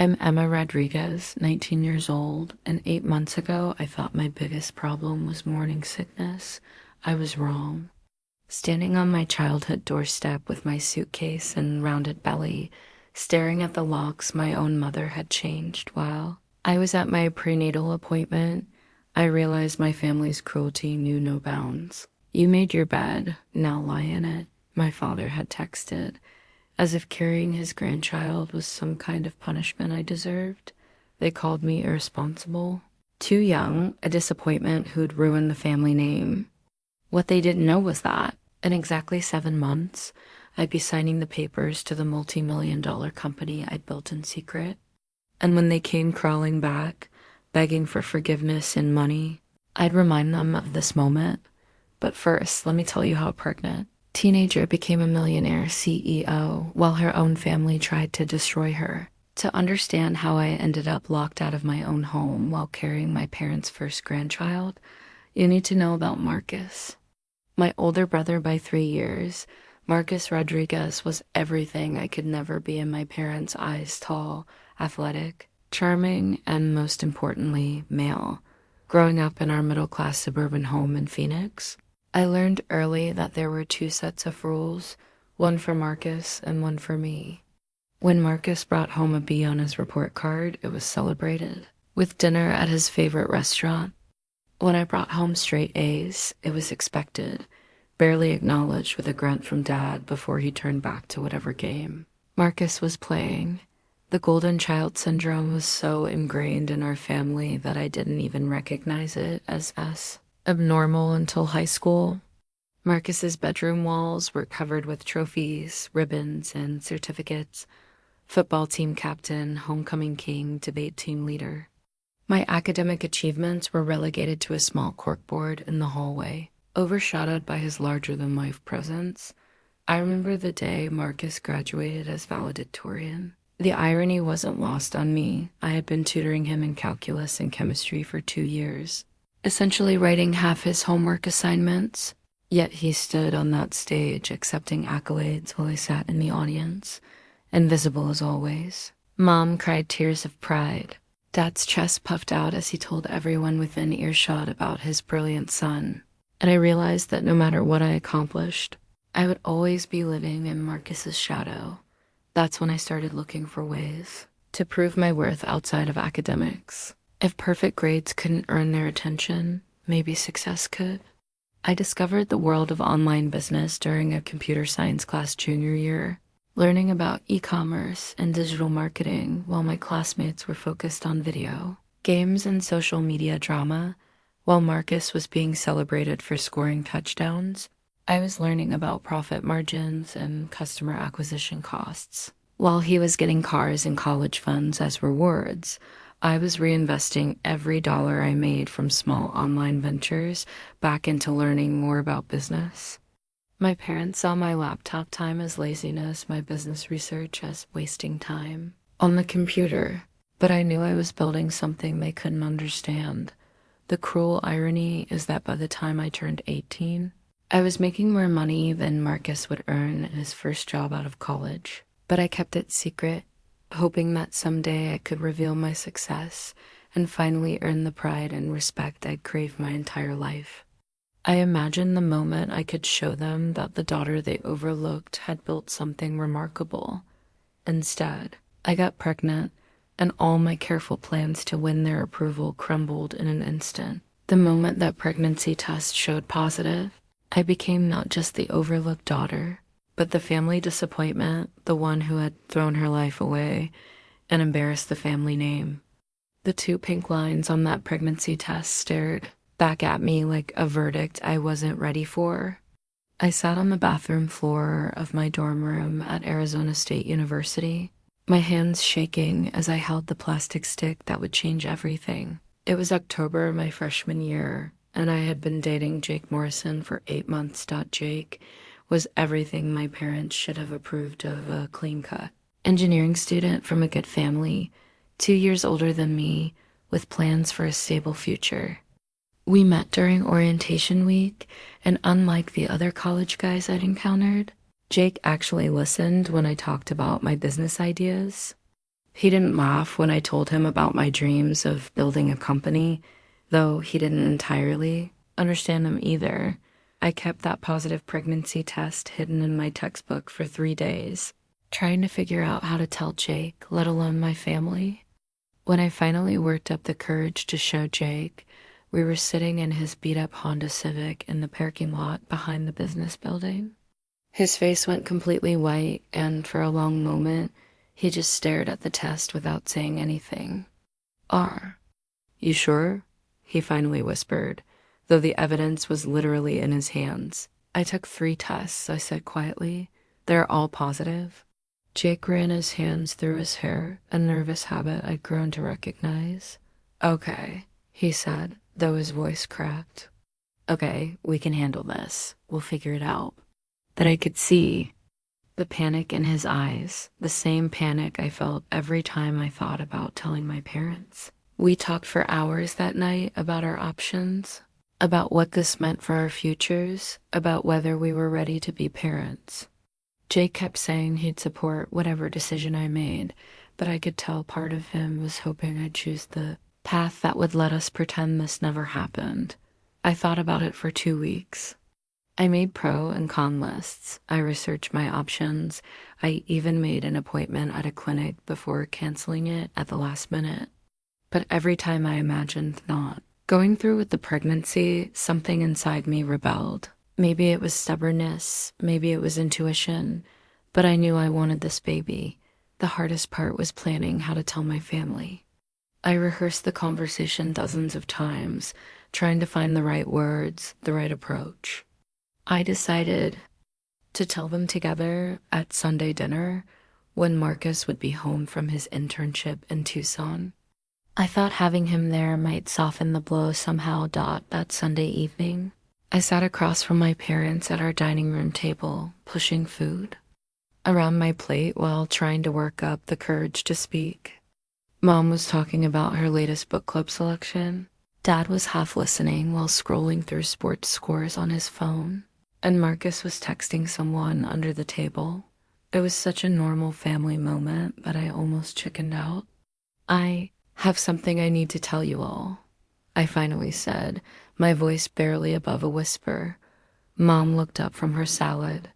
I'm Emma Rodriguez, 19 years old, and 8 months ago I thought my biggest problem was morning sickness. I was wrong. Standing on my childhood doorstep with my suitcase and rounded belly, staring at the locks my own mother had changed while I was at my prenatal appointment, I realized my family's cruelty knew no bounds. "You made your bed, now lie in it," my father had texted, as if carrying his grandchild was some kind of punishment I deserved. They called me irresponsible, too young, a disappointment who'd ruined the family name. What they didn't know was that, in exactly 7 months, I'd be signing the papers to the multi-million-dollar company I'd built in secret. And when they came crawling back, begging for forgiveness and money, I'd remind them of this moment. But first, let me tell you how pregnant. Teenager became a millionaire CEO while her own family tried to destroy her. To understand how I ended up locked out of my own home while carrying my parents' first grandchild, you need to know about Marcus. My older brother by 3 years, Marcus Rodriguez was everything I could never be in my parents' eyes: tall, athletic, charming, and most importantly, male. Growing up in our middle-class suburban home in Phoenix, I learned early that there were two sets of rules, one for Marcus and one for me. When Marcus brought home a B on his report card, it was celebrated, with dinner at his favorite restaurant. When I brought home straight A's, it was expected, barely acknowledged with a grunt from Dad before he turned back to whatever game Marcus was playing. The golden child syndrome was so ingrained in our family that I didn't even recognize it as abnormal until high school. Marcus's bedroom walls were covered with trophies, ribbons, and certificates: football team captain, homecoming king, debate team leader. My academic achievements were relegated to a small corkboard in the hallway, overshadowed by his larger-than-life presence. I remember the day Marcus graduated as valedictorian. The irony wasn't lost on me. I had been tutoring him in calculus and chemistry for 2 years, essentially writing half his homework assignments. Yet he stood on that stage accepting accolades while I sat in the audience, invisible as always. Mom cried tears of pride. Dad's chest puffed out as he told everyone within earshot about his brilliant son. And I realized that no matter what I accomplished, I would always be living in Marcus's shadow. That's when I started looking for ways to prove my worth outside of academics. If perfect grades couldn't earn their attention, maybe success could. I discovered the world of online business during a computer science class junior year, learning about e-commerce and digital marketing while my classmates were focused on video, games, and social media drama. While Marcus was being celebrated for scoring touchdowns, I was learning about profit margins and customer acquisition costs. While he was getting cars and college funds as rewards, I was reinvesting every dollar I made from small online ventures back into learning more about business. My parents saw my laptop time as laziness, my business research as wasting time on the computer, but I knew I was building something they couldn't understand. The cruel irony is that by the time I turned 18, I was making more money than Marcus would earn in his first job out of college. But I kept it secret, hoping that someday I could reveal my success and finally earn the pride and respect I'd craved my entire life. I imagined the moment I could show them that the daughter they overlooked had built something remarkable. Instead, I got pregnant, and all my careful plans to win their approval crumbled in an instant. The moment that pregnancy test showed positive, I became not just the overlooked daughter, but the family disappointment, the one who had thrown her life away and embarrassed the family name. The 2 pink lines on that pregnancy test stared back at me like a verdict I wasn't ready for. I sat on the bathroom floor of my dorm room at Arizona State University, my hands shaking as I held the plastic stick that would change everything. It was October my freshman year, and I had been dating Jake Morrison for 8 months. Jake was everything my parents should have approved of: a clean-cut engineering student from a good family, 2 years older than me, with plans for a stable future. We met during orientation week, and unlike the other college guys I'd encountered, Jake actually listened when I talked about my business ideas. He didn't laugh when I told him about my dreams of building a company, though he didn't entirely understand them either. I kept that positive pregnancy test hidden in my textbook for 3 days, trying to figure out how to tell Jake, let alone my family. When I finally worked up the courage to show Jake, we were sitting in his beat-up Honda Civic in the parking lot behind the business building. His face went completely white, and for a long moment, he just stared at the test without saying anything. You sure? He finally whispered, though the evidence was literally in his hands. I took 3 tests, I said quietly. They're all positive. Jake ran his hands through his hair, a nervous habit I'd grown to recognize. Okay, he said, though his voice cracked. Okay, we can handle this. We'll figure it out. That I could see the panic in his eyes, the same panic I felt every time I thought about telling my parents. We talked for hours that night about our options, about what this meant for our futures, about whether we were ready to be parents. Jake kept saying he'd support whatever decision I made, but I could tell part of him was hoping I'd choose the path that would let us pretend this never happened. I thought about it for 2 weeks. I made pro and con lists. I researched my options. I even made an appointment at a clinic before canceling it at the last minute. But every time I imagined not going through with the pregnancy, something inside me rebelled. Maybe it was stubbornness, maybe it was intuition, but I knew I wanted this baby. The hardest part was planning how to tell my family. I rehearsed the conversation dozens of times, trying to find the right words, the right approach. I decided to tell them together at Sunday dinner when Marcus would be home from his internship in Tucson. I thought having him there might soften the blow somehow. That Sunday evening, I sat across from my parents at our dining room table, pushing food around my plate while trying to work up the courage to speak. Mom was talking about her latest book club selection. Dad was half listening while scrolling through sports scores on his phone. And Marcus was texting someone under the table. It was such a normal family moment, but I almost chickened out. I have something I need to tell you all, I finally said, my voice barely above a whisper. Mom looked up from her salad.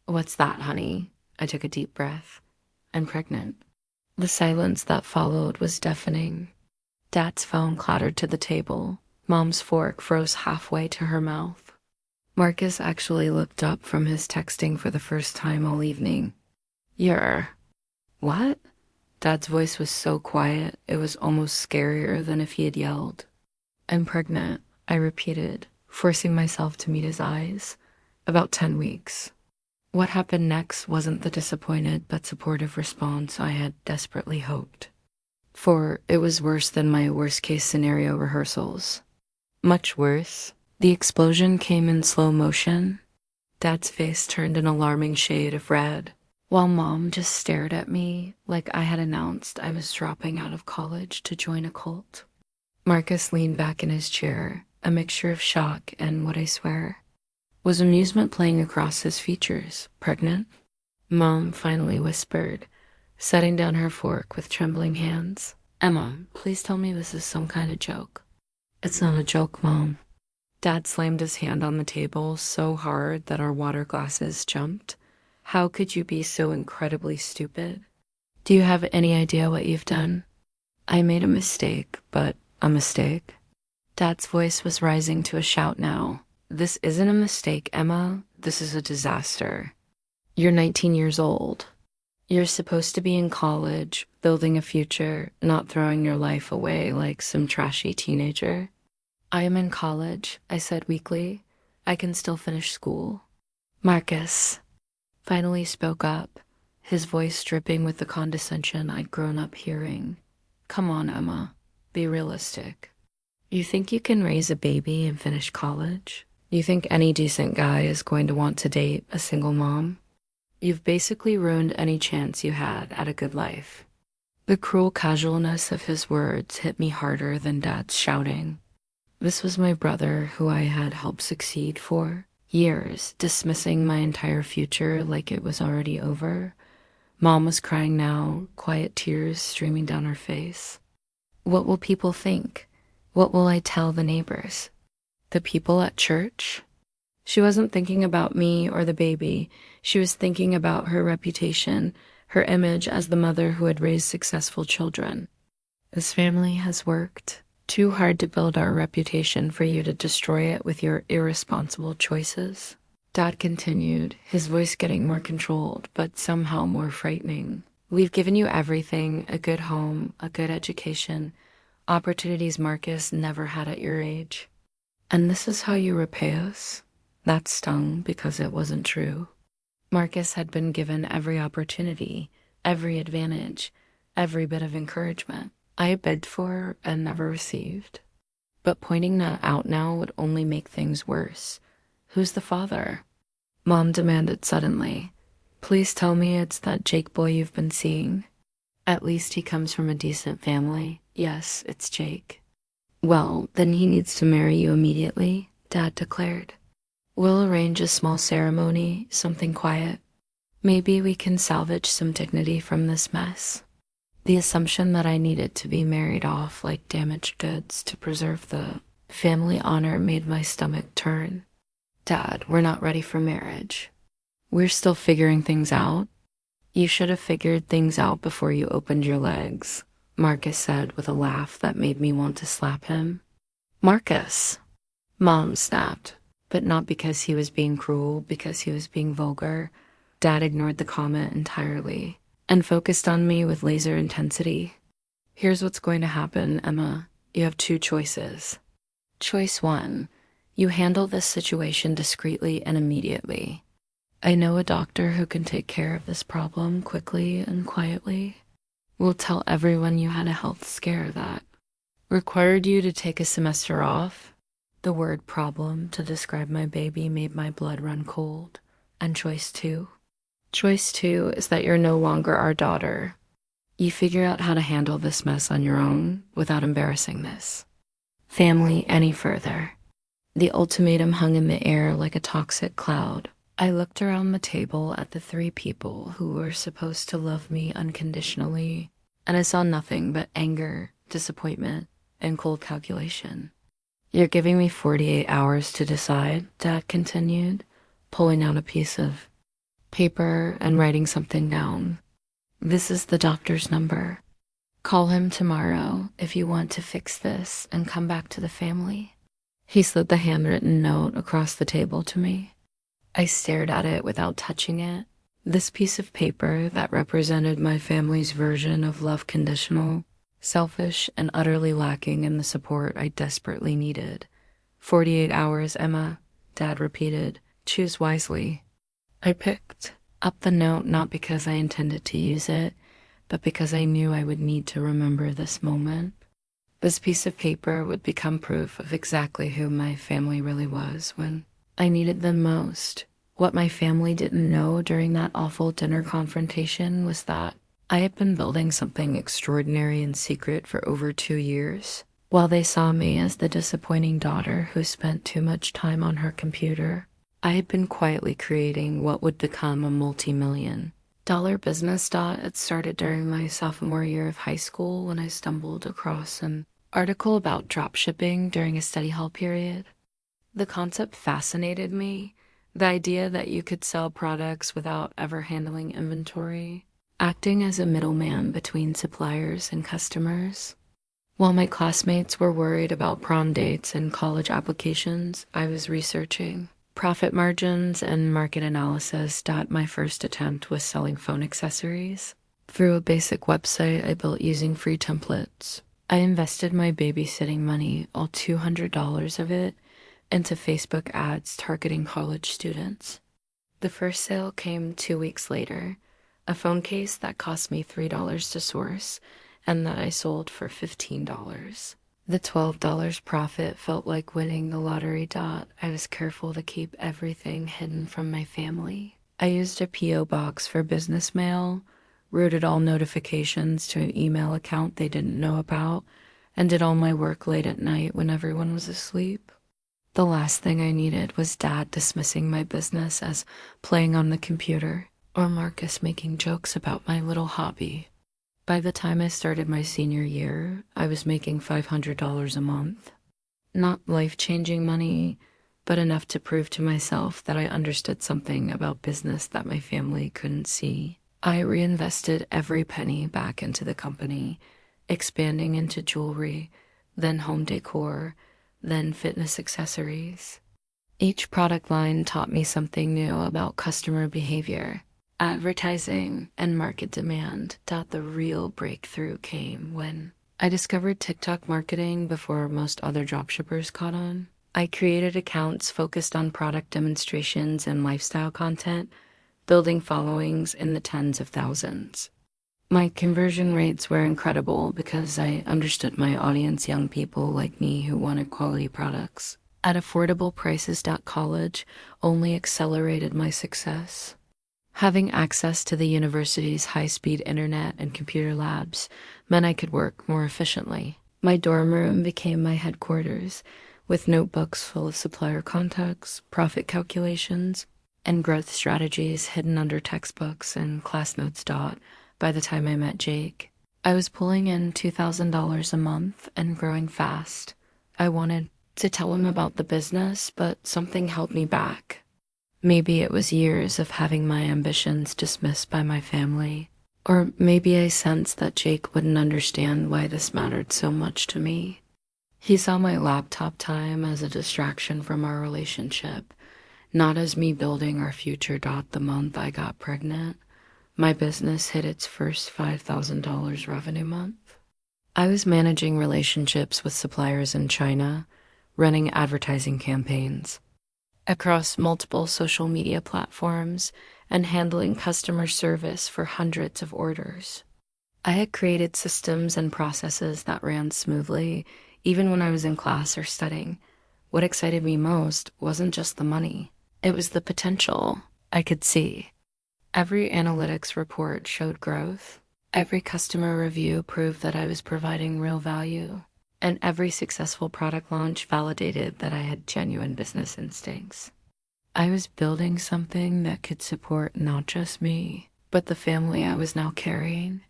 What's that, honey? I took a deep breath. I'm pregnant. The silence that followed was deafening. Dad's phone clattered to the table. Mom's fork froze halfway to her mouth. Marcus actually looked up from his texting for the first time all evening. You're... What? Dad's voice was so quiet, it was almost scarier than if he had yelled. I'm pregnant, I repeated, forcing myself to meet his eyes. About 10 weeks. What happened next wasn't the disappointed but supportive response I had desperately hoped. For it was worse than my worst-case scenario rehearsals. Much worse. The explosion came in slow motion. Dad's face turned an alarming shade of red, while Mom just stared at me like I had announced I was dropping out of college to join a cult. Marcus leaned back in his chair, a mixture of shock and, what I swear, was amusement playing across his features. Pregnant? Mom finally whispered, setting down her fork with trembling hands. Emma, please tell me this is some kind of joke. It's not a joke, Mom. Dad slammed his hand on the table so hard that our water glasses jumped. How could you be so incredibly stupid? Do you have any idea what you've done? I made a mistake, but a mistake? Dad's voice was rising to a shout now. This isn't a mistake, Emma. This is a disaster. You're 19 years old. You're supposed to be in college, building a future, not throwing your life away like some trashy teenager. I am in college, I said weakly. I can still finish school. Marcus finally spoke up, his voice dripping with the condescension I'd grown up hearing. Come on, Emma. Be realistic. You think you can raise a baby and finish college? You think any decent guy is going to want to date a single mom? You've basically ruined any chance you had at a good life. The cruel casualness of his words hit me harder than Dad's shouting. This was my brother who I had helped succeed for years, dismissing my entire future like it was already over. Mom was crying now, quiet tears streaming down her face. What will people think? What will I tell the neighbors? The people at church? She wasn't thinking about me or the baby. She was thinking about her reputation, her image as the mother who had raised successful children. This family has worked too hard to build our reputation for you to destroy it with your irresponsible choices. Dad continued, his voice getting more controlled, but somehow more frightening. We've given you everything, a good home, a good education, opportunities Marcus never had at your age. And this is how you repay us? That stung because it wasn't true. Marcus had been given every opportunity, every advantage, every bit of encouragement I begged for and never received. But pointing that out now would only make things worse. Who's the father? Mom demanded suddenly. Please tell me it's that Jake boy you've been seeing. At least he comes from a decent family. Yes, it's Jake. Well, then he needs to marry you immediately, Dad declared. We'll arrange a small ceremony, something quiet. Maybe we can salvage some dignity from this mess. The assumption that I needed to be married off like damaged goods to preserve the family honor made my stomach turn. Dad, we're not ready for marriage. We're still figuring things out. You should have figured things out before you opened your legs, Marcus said with a laugh that made me want to slap him. Marcus! Mom snapped, but not because he was being cruel, because he was being vulgar. Dad ignored the comment entirely and focused on me with laser intensity. Here's what's going to happen, Emma. You have two choices. Choice 1. You handle this situation discreetly and immediately. I know a doctor who can take care of this problem quickly and quietly. We'll tell everyone you had a health scare that required you to take a semester off. The word problem to describe my baby made my blood run cold. And choice 2. Choice 2 is that you're no longer our daughter. You figure out how to handle this mess on your own without embarrassing this family any further. The ultimatum hung in the air like a toxic cloud. I looked around the table at the 3 people who were supposed to love me unconditionally, and I saw nothing but anger, disappointment, and cold calculation. You're giving me 48 hours to decide, Dad continued, pulling out a piece of paper and writing something down. This is the doctor's number. Call him tomorrow if you want to fix this and come back to the family. He slid the handwritten note across the table to me. I stared at it without touching it. This piece of paper that represented my family's version of love conditional, selfish, and utterly lacking in the support I desperately needed. 48 hours, Emma, Dad repeated. Choose wisely. I picked up the note not because I intended to use it, but because I knew I would need to remember this moment. This piece of paper would become proof of exactly who my family really was when I needed them most. What my family didn't know during that awful dinner confrontation was that I had been building something extraordinary in secret for over 2 years, while they saw me as the disappointing daughter who spent too much time on her computer. I had been quietly creating what would become a multi-million-dollar business. It started during my sophomore year of high school when I stumbled across an article about dropshipping during a study hall period. The concept fascinated me, the idea that you could sell products without ever handling inventory, acting as a middleman between suppliers and customers. While my classmates were worried about prom dates and college applications, I was researching profit margins and market analysis. My first attempt was selling phone accessories through a basic website I built using free templates. I invested my babysitting money, all $200 of it, into Facebook ads targeting college students. The first sale came 2 weeks later, a phone case that cost me $3 to source and that I sold for $15. The $12 profit felt like winning the lottery. I was careful to keep everything hidden from my family. I used a P.O. box for business mail, routed all notifications to an email account they didn't know about, and did all my work late at night when everyone was asleep. The last thing I needed was Dad dismissing my business as playing on the computer. or Marcus making jokes about my little hobby. By the time I started my senior year, I was making $500 a month. Not life-changing money, but enough to prove to myself that I understood something about business that my family couldn't see. I reinvested every penny back into the company, expanding into jewelry, then home decor, then fitness accessories. Each product line taught me something new about customer behavior. Advertising and market demand. The real breakthrough came when I discovered TikTok marketing before most other dropshippers caught on. I created accounts focused on product demonstrations and lifestyle content, building followings in the tens of thousands. My conversion rates were incredible because I understood my audience, young people like me who wanted quality products at affordable prices. College only accelerated my success. Having access to the university's high-speed internet and computer labs meant I could work more efficiently. My dorm room became my headquarters, with notebooks full of supplier contacts, profit calculations, and growth strategies hidden under textbooks and class notes. By the time I met Jake, I was pulling in $2,000 a month and growing fast. I wanted to tell him about the business, but something held me back. Maybe it was years of having my ambitions dismissed by my family. Or maybe I sensed that Jake wouldn't understand why this mattered so much to me. He saw my laptop time as a distraction from our relationship, not as me building our future. The month I got pregnant, my business hit its first $5,000 revenue month. I was managing relationships with suppliers in China, running advertising campaigns across multiple social media platforms, and handling customer service for hundreds of orders. I had created systems and processes that ran smoothly, even when I was in class or studying. What excited me most wasn't just the money. It was the potential I could see. Every analytics report showed growth. Every customer review proved that I was providing real value. And every successful product launch validated that I had genuine business instincts. I was building something that could support not just me, but the family I was now carrying.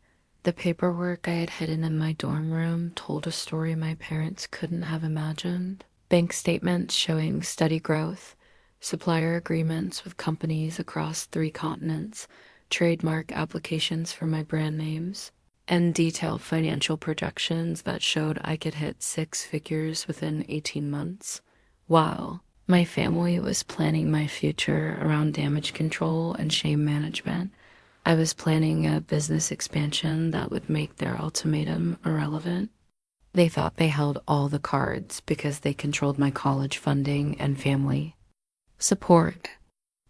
The paperwork I had hidden in my dorm room told a story my parents couldn't have imagined. Bank statements showing steady growth, supplier agreements with companies across 3 continents, trademark applications for my brand names, and detailed financial projections that showed I could hit 6 figures within 18 months. Wow. My family was planning my future around damage control and shame management. I was planning a business expansion that would make their ultimatum irrelevant. They thought they held all the cards because they controlled my college funding and family support.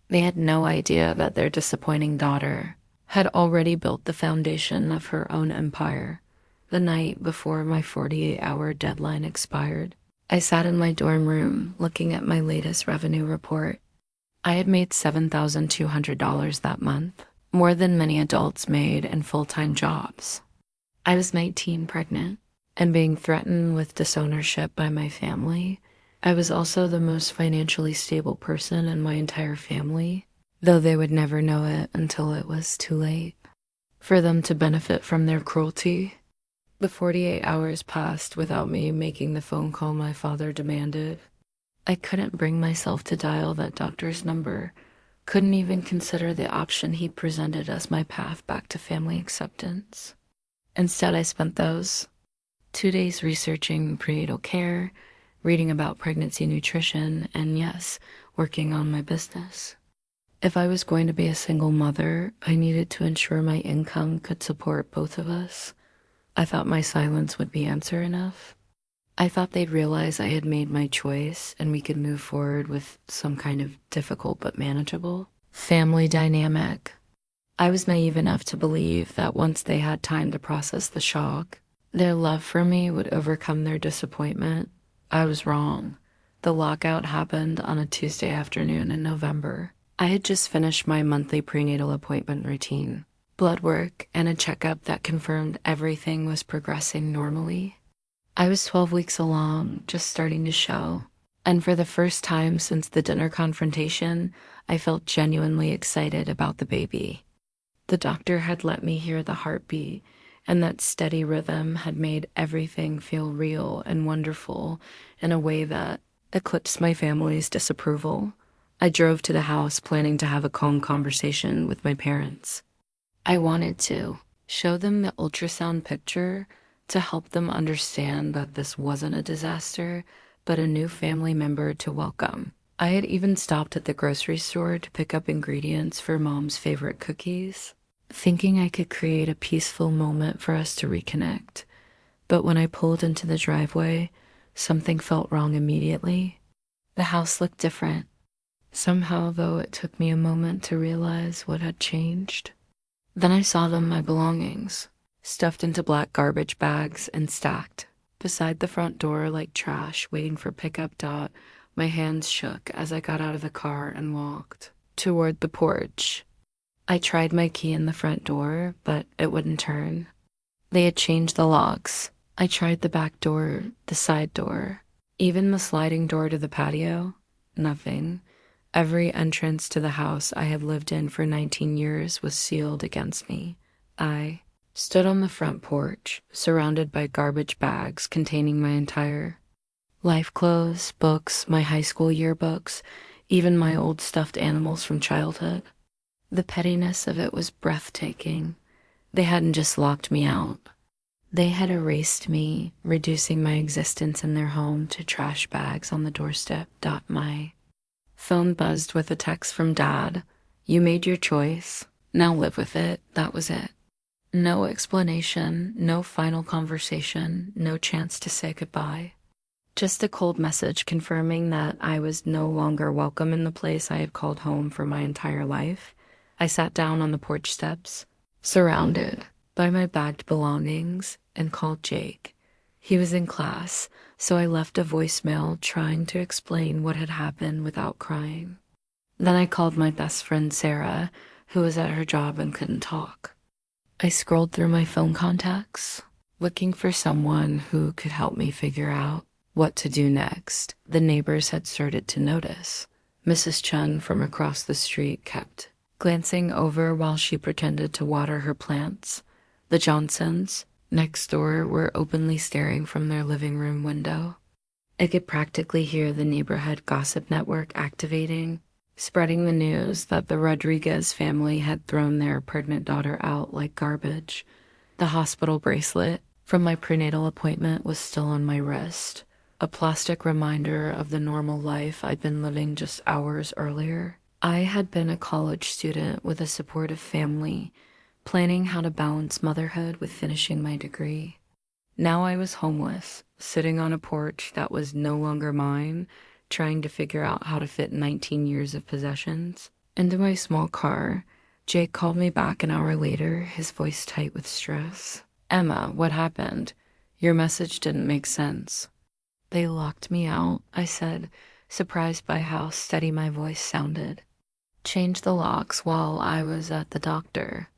They had no idea that their disappointing daughter had already built the foundation of her own empire. The night before my 48-hour deadline expired, I sat in my dorm room looking at my latest revenue report. I had made $7,200 that month, more than many adults made in full-time jobs. I was 19, pregnant, and being threatened with disownership by my family. I was also the most financially stable person in my entire family, though they would never know it until it was too late for them to benefit from their cruelty. The 48 hours passed without me making the phone call my father demanded. I couldn't bring myself to dial that doctor's number, couldn't even consider the option he presented as my path back to family acceptance. Instead, I spent those 2 days researching prenatal care, reading about pregnancy nutrition, and yes, working on my business. If I was going to be a single mother, I needed to ensure my income could support both of us. I thought my silence would be answer enough. I thought they'd realize I had made my choice and we could move forward with some kind of difficult but manageable family dynamic. I was naive enough to believe that once they had time to process the shock, their love for me would overcome their disappointment. I was wrong. The lockout happened on a Tuesday afternoon in November. I had just finished my monthly prenatal appointment routine, blood work, and a checkup that confirmed everything was progressing normally. I was 12 weeks along, just starting to show. And for the first time since the dinner confrontation, I felt genuinely excited about the baby. The doctor had let me hear the heartbeat, and that steady rhythm had made everything feel real and wonderful in a way that eclipsed my family's disapproval. I drove to the house planning to have a calm conversation with my parents. I wanted to show them the ultrasound picture to help them understand that this wasn't a disaster, but a new family member to welcome. I had even stopped at the grocery store to pick up ingredients for Mom's favorite cookies, thinking I could create a peaceful moment for us to reconnect. But when I pulled into the driveway, something felt wrong immediately. The house looked different. Somehow, though, it took me a moment to realize what had changed. Then I saw them, my belongings, stuffed into black garbage bags and stacked beside the front door like trash waiting for pickup. My hands shook as I got out of the car and walked toward the porch. I tried my key in the front door, but it wouldn't turn. They had changed the locks. I tried the back door, the side door, even the sliding door to the patio. Nothing. Every entrance to the house I had lived in for 19 years was sealed against me. I stood on the front porch, surrounded by garbage bags containing my entire life clothes, books, my high school yearbooks, even my old stuffed animals from childhood. The pettiness of it was breathtaking. They hadn't just locked me out. They had erased me, reducing my existence in their home to trash bags on the doorstep. My phone buzzed with a text from Dad. You made your choice. Now live with it. That was it. No explanation, no final conversation, no chance to say goodbye. Just a cold message confirming that I was no longer welcome in the place I had called home for my entire life. I sat down on the porch steps, surrounded by my bagged belongings, and called Jake. He was in class, so I left a voicemail trying to explain what had happened without crying. Then I called my best friend Sarah, who was at her job and couldn't talk. I scrolled through my phone contacts, looking for someone who could help me figure out what to do next. The neighbors had started to notice. Mrs. Chun from across the street kept glancing over while she pretended to water her plants. The Johnsons next door were openly staring from their living room window. I could practically hear the neighborhood gossip network activating, spreading the news that the Rodriguez family had thrown their pregnant daughter out like garbage. The hospital bracelet from my prenatal appointment was still on my wrist, a plastic reminder of the normal life I'd been living just hours earlier. I had been a college student with a supportive family, planning how to balance motherhood with finishing my degree. Now I was homeless, sitting on a porch that was no longer mine, trying to figure out how to fit 19 years of possessions. Into my small car, Jake called me back an hour later, his voice tight with stress. Emma, what happened? Your message didn't make sense. They locked me out, I said, surprised by how steady my voice sounded. Changed the locks while I was at the doctor.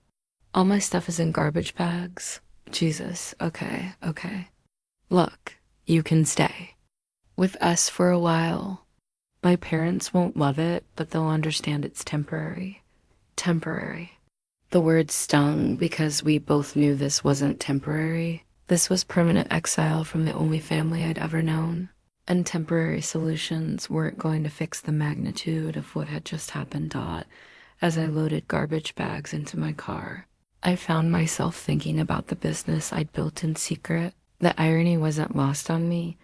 All my stuff is in garbage bags. Jesus, okay. Look, you can stay with us for a while. My parents won't love it, but they'll understand it's temporary. Temporary. The word stung because we both knew this wasn't temporary. This was permanent exile from the only family I'd ever known. And temporary solutions weren't going to fix the magnitude of what had just happened. As I loaded garbage bags into my car, I found myself thinking about the business I'd built in secret. The irony wasn't lost on me.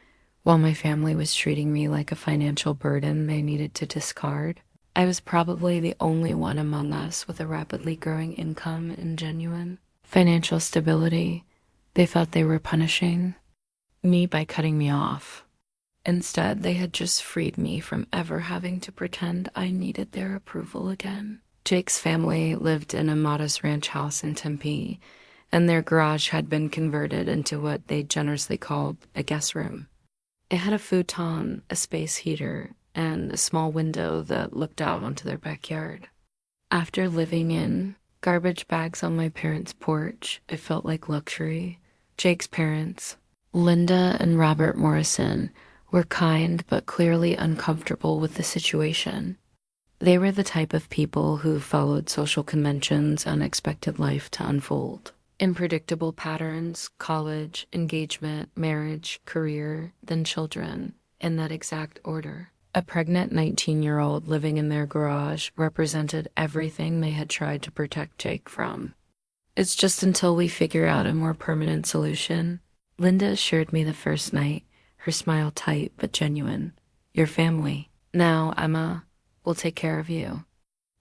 While my family was treating me like a financial burden they needed to discard, I was probably the only one among us with a rapidly growing income and genuine financial stability. They thought they were punishing me by cutting me off. Instead, they had just freed me from ever having to pretend I needed their approval again. Jake's family lived in a modest ranch house in Tempe, and their garage had been converted into what they generously called a guest room. It had a futon, a space heater, and a small window that looked out onto their backyard. After living in garbage bags on my parents' porch, it felt like luxury. Jake's parents, Linda and Robert Morrison, were kind but clearly uncomfortable with the situation. They were the type of people who followed social conventions and expected life to unfold in predictable patterns: college, engagement, marriage, career, then children, in that exact order. A pregnant 19-year-old living in their garage represented everything they had tried to protect Jake from. It's just until we figure out a more permanent solution, Linda assured me the first night, her smile tight but genuine. Your family. Now, Emma, will take care of you.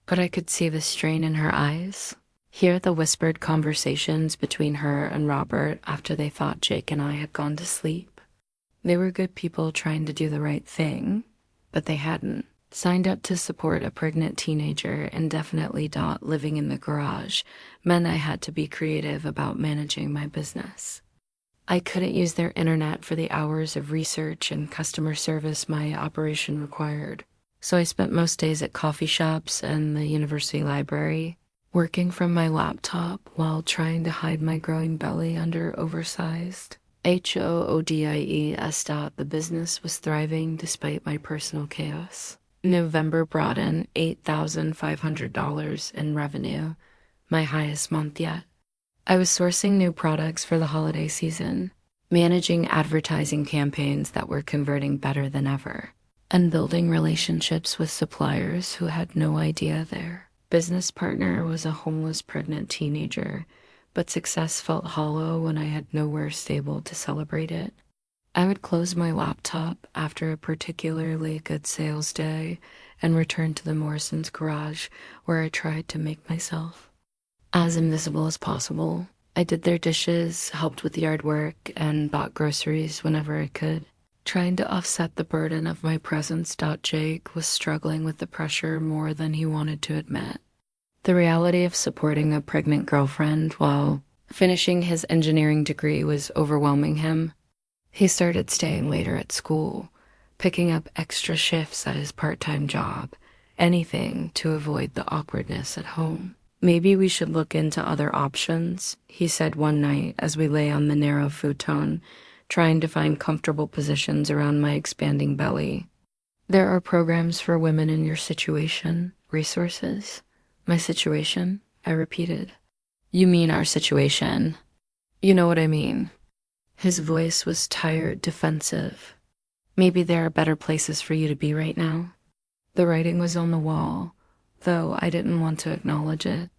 But I could see the strain in her eyes, hear the whispered conversations between her and Robert after they thought Jake and I had gone to sleep. They were good people trying to do the right thing, but they hadn't signed up to support a pregnant teenager indefinitely. Living in the garage meant I had to be creative about managing my business. I couldn't use their internet for the hours of research and customer service my operation required, so I spent most days at coffee shops and the university library, working from my laptop while trying to hide my growing belly under oversized HOODIES. The business was thriving despite my personal chaos. November brought in $8,500 in revenue, my highest month yet. I was sourcing new products for the holiday season, managing advertising campaigns that were converting better than ever, and building relationships with suppliers who had no idea their business partner was a homeless pregnant teenager, but success felt hollow when I had nowhere stable to celebrate it. I would close my laptop after a particularly good sales day and return to the Morrison's garage, where I tried to make myself as invisible as possible. I did their dishes, helped with yard work, and bought groceries whenever I could, trying to offset the burden of my presence. Jake was struggling with the pressure more than he wanted to admit. The reality of supporting a pregnant girlfriend while finishing his engineering degree was overwhelming him. He started staying later at school, picking up extra shifts at his part-time job, anything to avoid the awkwardness at home. Maybe we should look into other options, he said one night as we lay on the narrow futon, trying to find comfortable positions around my expanding belly. There are programs for women in your situation, resources. My situation, I repeated. You mean our situation. You know what I mean. His voice was tired, defensive. Maybe there are better places for you to be right now. The writing was on the wall, though I didn't want to acknowledge it.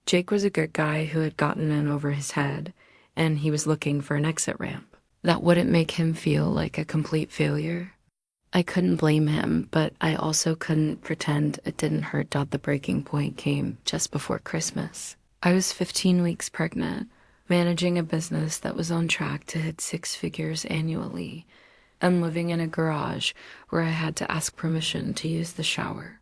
Jake was a good guy who had gotten in over his head, and he was looking for an exit ramp that wouldn't make him feel like a complete failure. I couldn't blame him, but I also couldn't pretend it didn't hurt. The breaking point came just before Christmas. I was 15 weeks pregnant, managing a business that was on track to hit 6 figures annually, and living in a garage where I had to ask permission to use the shower.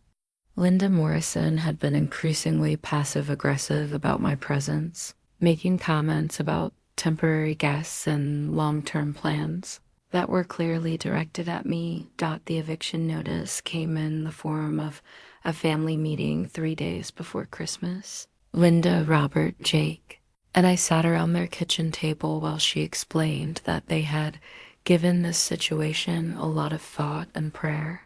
Linda Morrison had been increasingly passive-aggressive about my presence, making comments about temporary guests and long-term plans that were clearly directed at me. The eviction notice came in the form of a family meeting 3 days before Christmas. Linda, Robert, Jake, and I sat around their kitchen table while she explained that they had given this situation a lot of thought and prayer.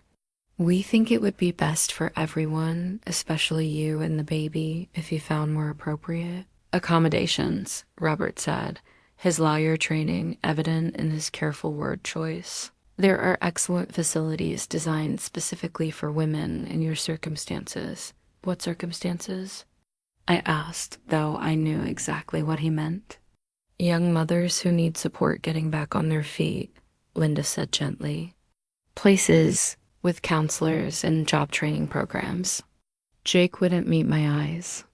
We think it would be best for everyone, especially you and the baby, if you found more appropriate accommodations, Robert said, his lawyer training evident in his careful word choice. There are excellent facilities designed specifically for women in your circumstances. What circumstances? I asked, though I knew exactly what he meant. Young mothers who need support getting back on their feet, Linda said gently. Places with counselors and job training programs. Jake wouldn't meet my eyes.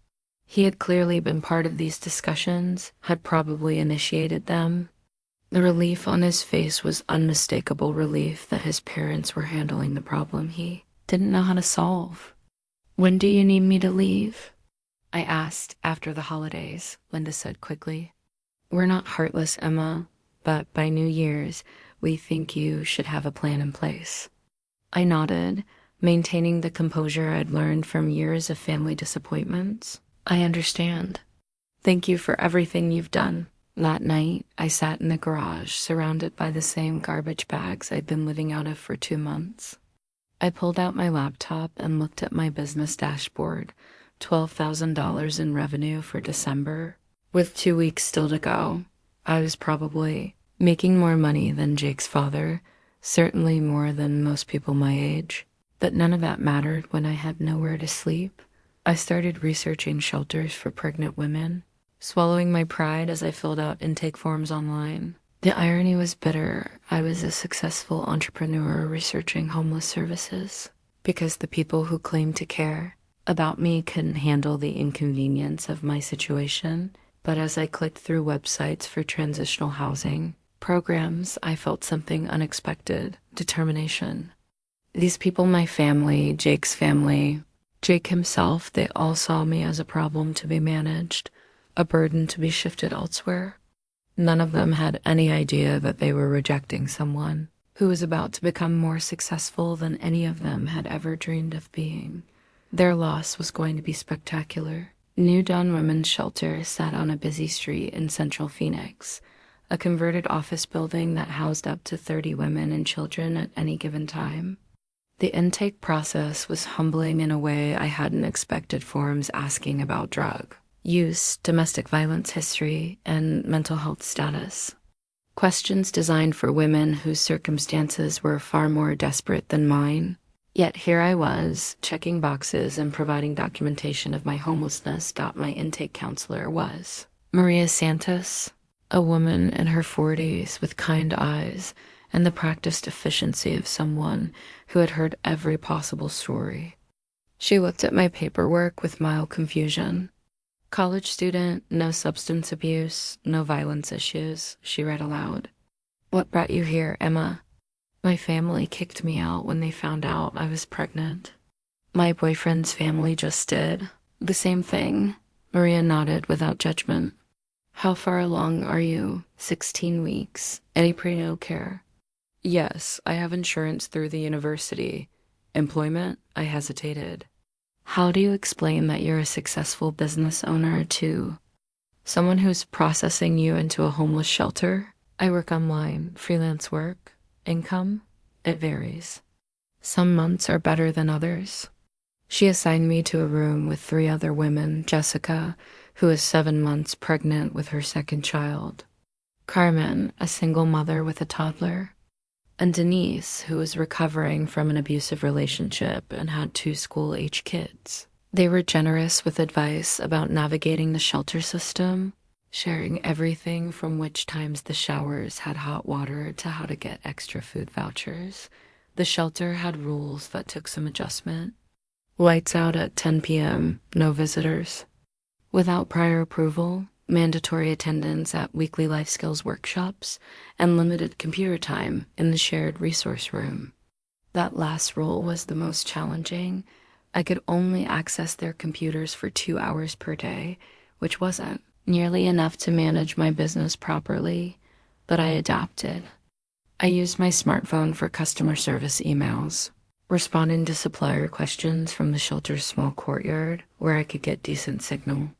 He had clearly been part of these discussions, had probably initiated them. The relief on his face was unmistakable relief that his parents were handling the problem he didn't know how to solve. When do you need me to leave? I asked after the holidays, Linda said quickly. We're not heartless, Emma, but by New Year's, we think you should have a plan in place. I nodded, maintaining the composure I'd learned from years of family disappointments. I understand. Thank you for everything you've done, That night, I sat in the garage, surrounded by the same garbage bags I'd been living out of for 2 months. I pulled out my laptop and looked at my business dashboard, $12,000 in revenue for December. With 2 weeks still to go, I was probably making more money than Jake's father, certainly more than most people my age. But none of that mattered when I had nowhere to sleep. I started researching shelters for pregnant women, swallowing my pride as I filled out intake forms online. The irony was bitter. I was a successful entrepreneur researching homeless services because the people who claimed to care about me couldn't handle the inconvenience of my situation. But as I clicked through websites for transitional housing programs, I felt something unexpected: determination. These people, my family, Jake's family, Jake himself, they all saw me as a problem to be managed, a burden to be shifted elsewhere. None of them had any idea that they were rejecting someone who was about to become more successful than any of them had ever dreamed of being. Their loss was going to be spectacular. New Dawn Women's Shelter sat on a busy street in central Phoenix, a converted office building that housed up to 30 women and children at any given time. The intake process was humbling in a way I hadn't expected forms asking about drug use, domestic violence history, and mental health status. Questions designed for women whose circumstances were far more desperate than mine. Yet here I was, checking boxes and providing documentation of my homelessness. My intake counselor was Maria Santos, a woman in her 40s with kind eyes and the practiced efficiency of someone who had heard every possible story. She looked at my paperwork with mild confusion. College student, no substance abuse, no violence issues, she read aloud. What brought you here, Emma? My family kicked me out when they found out I was pregnant. My boyfriend's family just did the same thing. Maria nodded without judgment. How far along are you? 16 weeks. Any prenatal care? Yes, I have insurance through the university. Employment? I hesitated. How do you explain that you're a successful business owner to someone who's processing you into a homeless shelter? I work online, freelance work. Income? It varies. Some months are better than others. She assigned me to a room with 3 other women: Jessica, who is 7 months pregnant with her second child; Carmen, a single mother with a toddler; and Denise, who was recovering from an abusive relationship and had 2 school-age kids. They were generous with advice about navigating the shelter system, sharing everything from which times the showers had hot water to how to get extra food vouchers. The shelter had rules that took some adjustment. Lights out at 10 p.m., no visitors. Without prior approval, mandatory attendance at weekly life skills workshops, and limited computer time in the shared resource room. That last rule was the most challenging. I could only access their computers for 2 hours per day, which wasn't nearly enough to manage my business properly, but I adapted. I used my smartphone for customer service emails, responding to supplier questions from the shelter's small courtyard where I could get decent signal.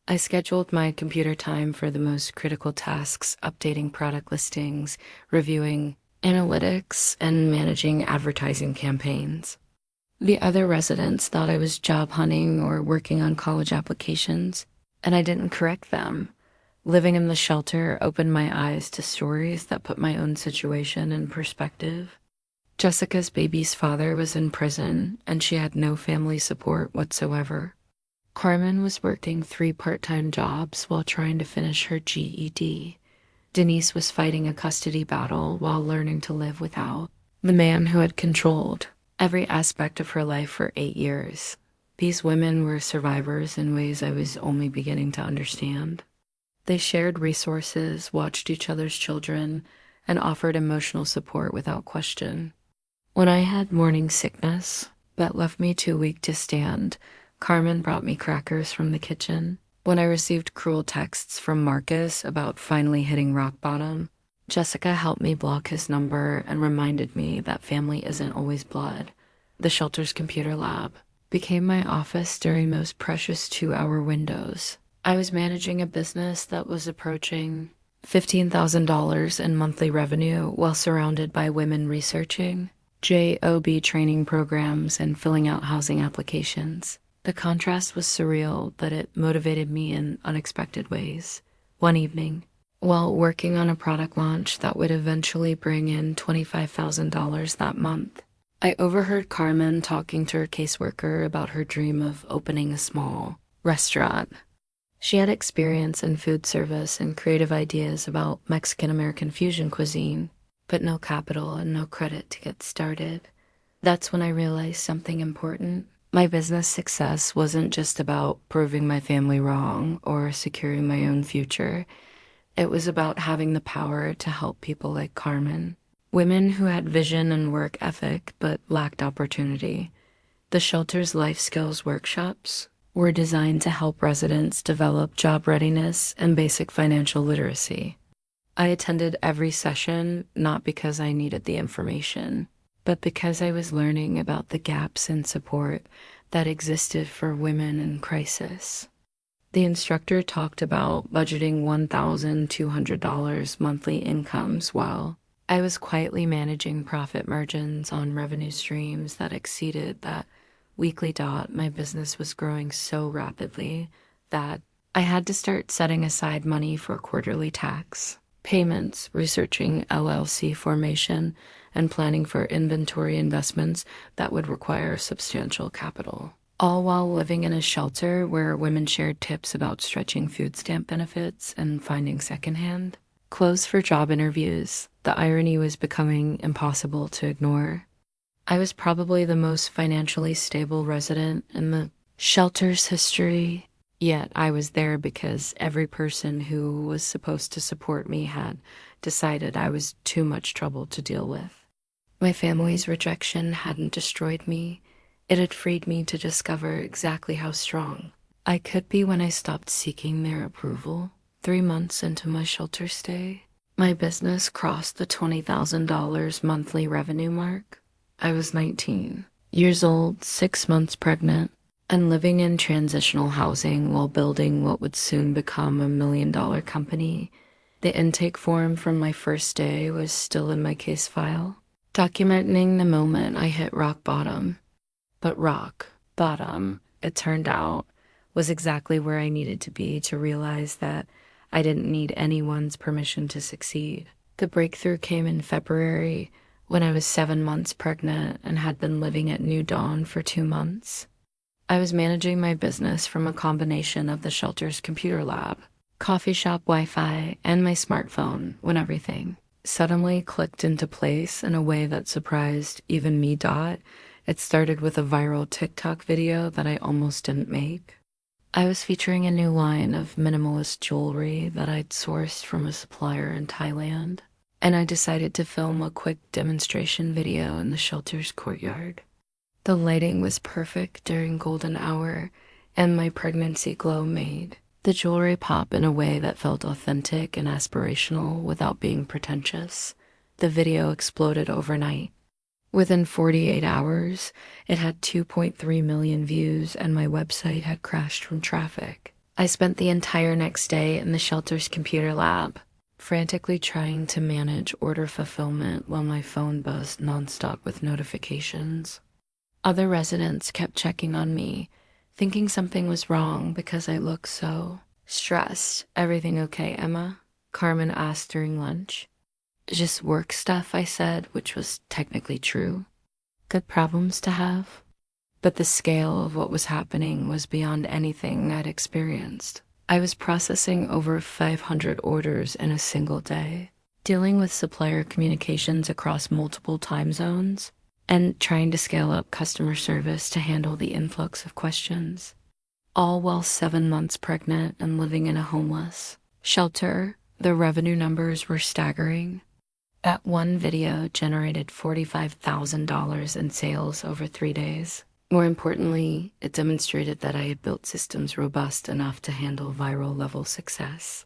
I scheduled my computer time for the most critical tasks: updating product listings, reviewing analytics, and managing advertising campaigns. The other residents thought I was job hunting or working on college applications, and I didn't correct them. Living in the shelter opened my eyes to stories that put my own situation in perspective. Jessica's baby's father was in prison, and she had no family support whatsoever. Carmen was working 3 part-time jobs while trying to finish her GED. Denise was fighting a custody battle while learning to live without the man who had controlled every aspect of her life for 8 years. These women were survivors in ways I was only beginning to understand. They shared resources, watched each other's children, and offered emotional support without question. When I had morning sickness that left me too weak to stand, Carmen brought me crackers from the kitchen. When I received cruel texts from Marcus about finally hitting rock bottom, Jessica helped me block his number and reminded me that family isn't always blood. The shelter's computer lab became my office during those precious 2-hour windows. I was managing a business that was approaching $15,000 in monthly revenue while surrounded by women researching job training programs and filling out housing applications. The contrast was surreal, but it motivated me in unexpected ways. One evening, while working on a product launch that would eventually bring in $25,000 that month, I overheard Carmen talking to her caseworker about her dream of opening a small restaurant. She had experience in food service and creative ideas about Mexican-American fusion cuisine, but no capital and no credit to get started. That's when I realized something important. My business success wasn't just about proving my family wrong or securing my own future. It was about having the power to help people like Carmen, women who had vision and work ethic but lacked opportunity. The shelter's life skills workshops were designed to help residents develop job readiness and basic financial literacy. I attended every session not because I needed the information, but because I was learning about the gaps in support that existed for women in crisis. The instructor talked about budgeting $1,200 monthly incomes while I was quietly managing profit margins on revenue streams that exceeded that weekly dot. My business was growing so rapidly that I had to start setting aside money for quarterly tax payments, researching LLC formation, and planning for inventory investments that would require substantial capital. All while living in a shelter where women shared tips about stretching food stamp benefits and finding secondhand clothes for job interviews. The irony was becoming impossible to ignore. I was probably the most financially stable resident in the shelter's history, yet I was there because every person who was supposed to support me had decided I was too much trouble to deal with. My family's rejection hadn't destroyed me. It had freed me to discover exactly how strong I could be when I stopped seeking their approval. 3 months into my shelter stay, my business crossed the $20,000 monthly revenue mark. I was 19 years old, 6 months pregnant, and living in transitional housing while building what would soon become $1 million company. The intake form from my first day was still in my case file, documenting the moment I hit rock bottom. But rock bottom, it turned out, was exactly where I needed to be to realize that I didn't need anyone's permission to succeed. The breakthrough came in February when I was 7 months pregnant and had been living at New Dawn for 2 months. I was managing my business from a combination of the shelter's computer lab, coffee shop Wi-Fi, and my smartphone when everything suddenly clicked into place in a way that surprised even me. It started with a viral TikTok video that I almost didn't make. I was featuring a new line of minimalist jewelry that I'd sourced from a supplier in Thailand, and I decided to film a quick demonstration video in the shelter's courtyard. The lighting was perfect during golden hour, and my pregnancy glow made the jewelry pop in a way that felt authentic and aspirational without being pretentious. The video exploded overnight. Within 48 hours, it had 2.3 million views, and my website had crashed from traffic. I spent the entire next day in the shelter's computer lab, frantically trying to manage order fulfillment while my phone buzzed nonstop with notifications. Other residents kept checking on me, thinking something was wrong because I looked so stressed. "Everything okay, Emma?" Carmen asked during lunch. "Just work stuff," I said, which was technically true. Good problems to have. But the scale of what was happening was beyond anything I'd experienced. I was processing over 500 orders in a single day, dealing with supplier communications across multiple time zones, and trying to scale up customer service to handle the influx of questions. All while 7 months pregnant and living in a homeless shelter. The revenue numbers were staggering. That one video generated $45,000 in sales over 3 days. More importantly, it demonstrated that I had built systems robust enough to handle viral-level success.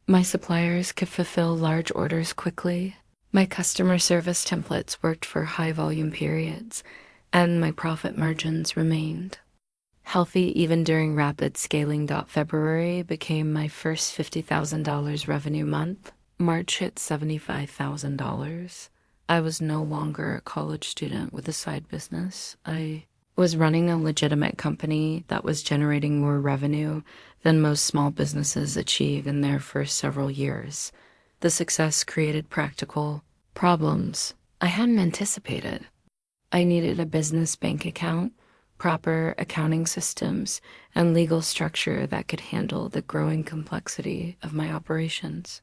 My suppliers could fulfill large orders quickly. My customer service templates worked for high-volume periods, and my profit margins remained Healthy even during rapid scaling. February became my first $50,000 revenue month. March hit $75,000. I was no longer a college student with a side business. I was running a legitimate company that was generating more revenue than most small businesses achieve in their first several years. The success created practical problems I hadn't anticipated. I needed a business bank account, proper accounting systems, and legal structure that could handle the growing complexity of my operations.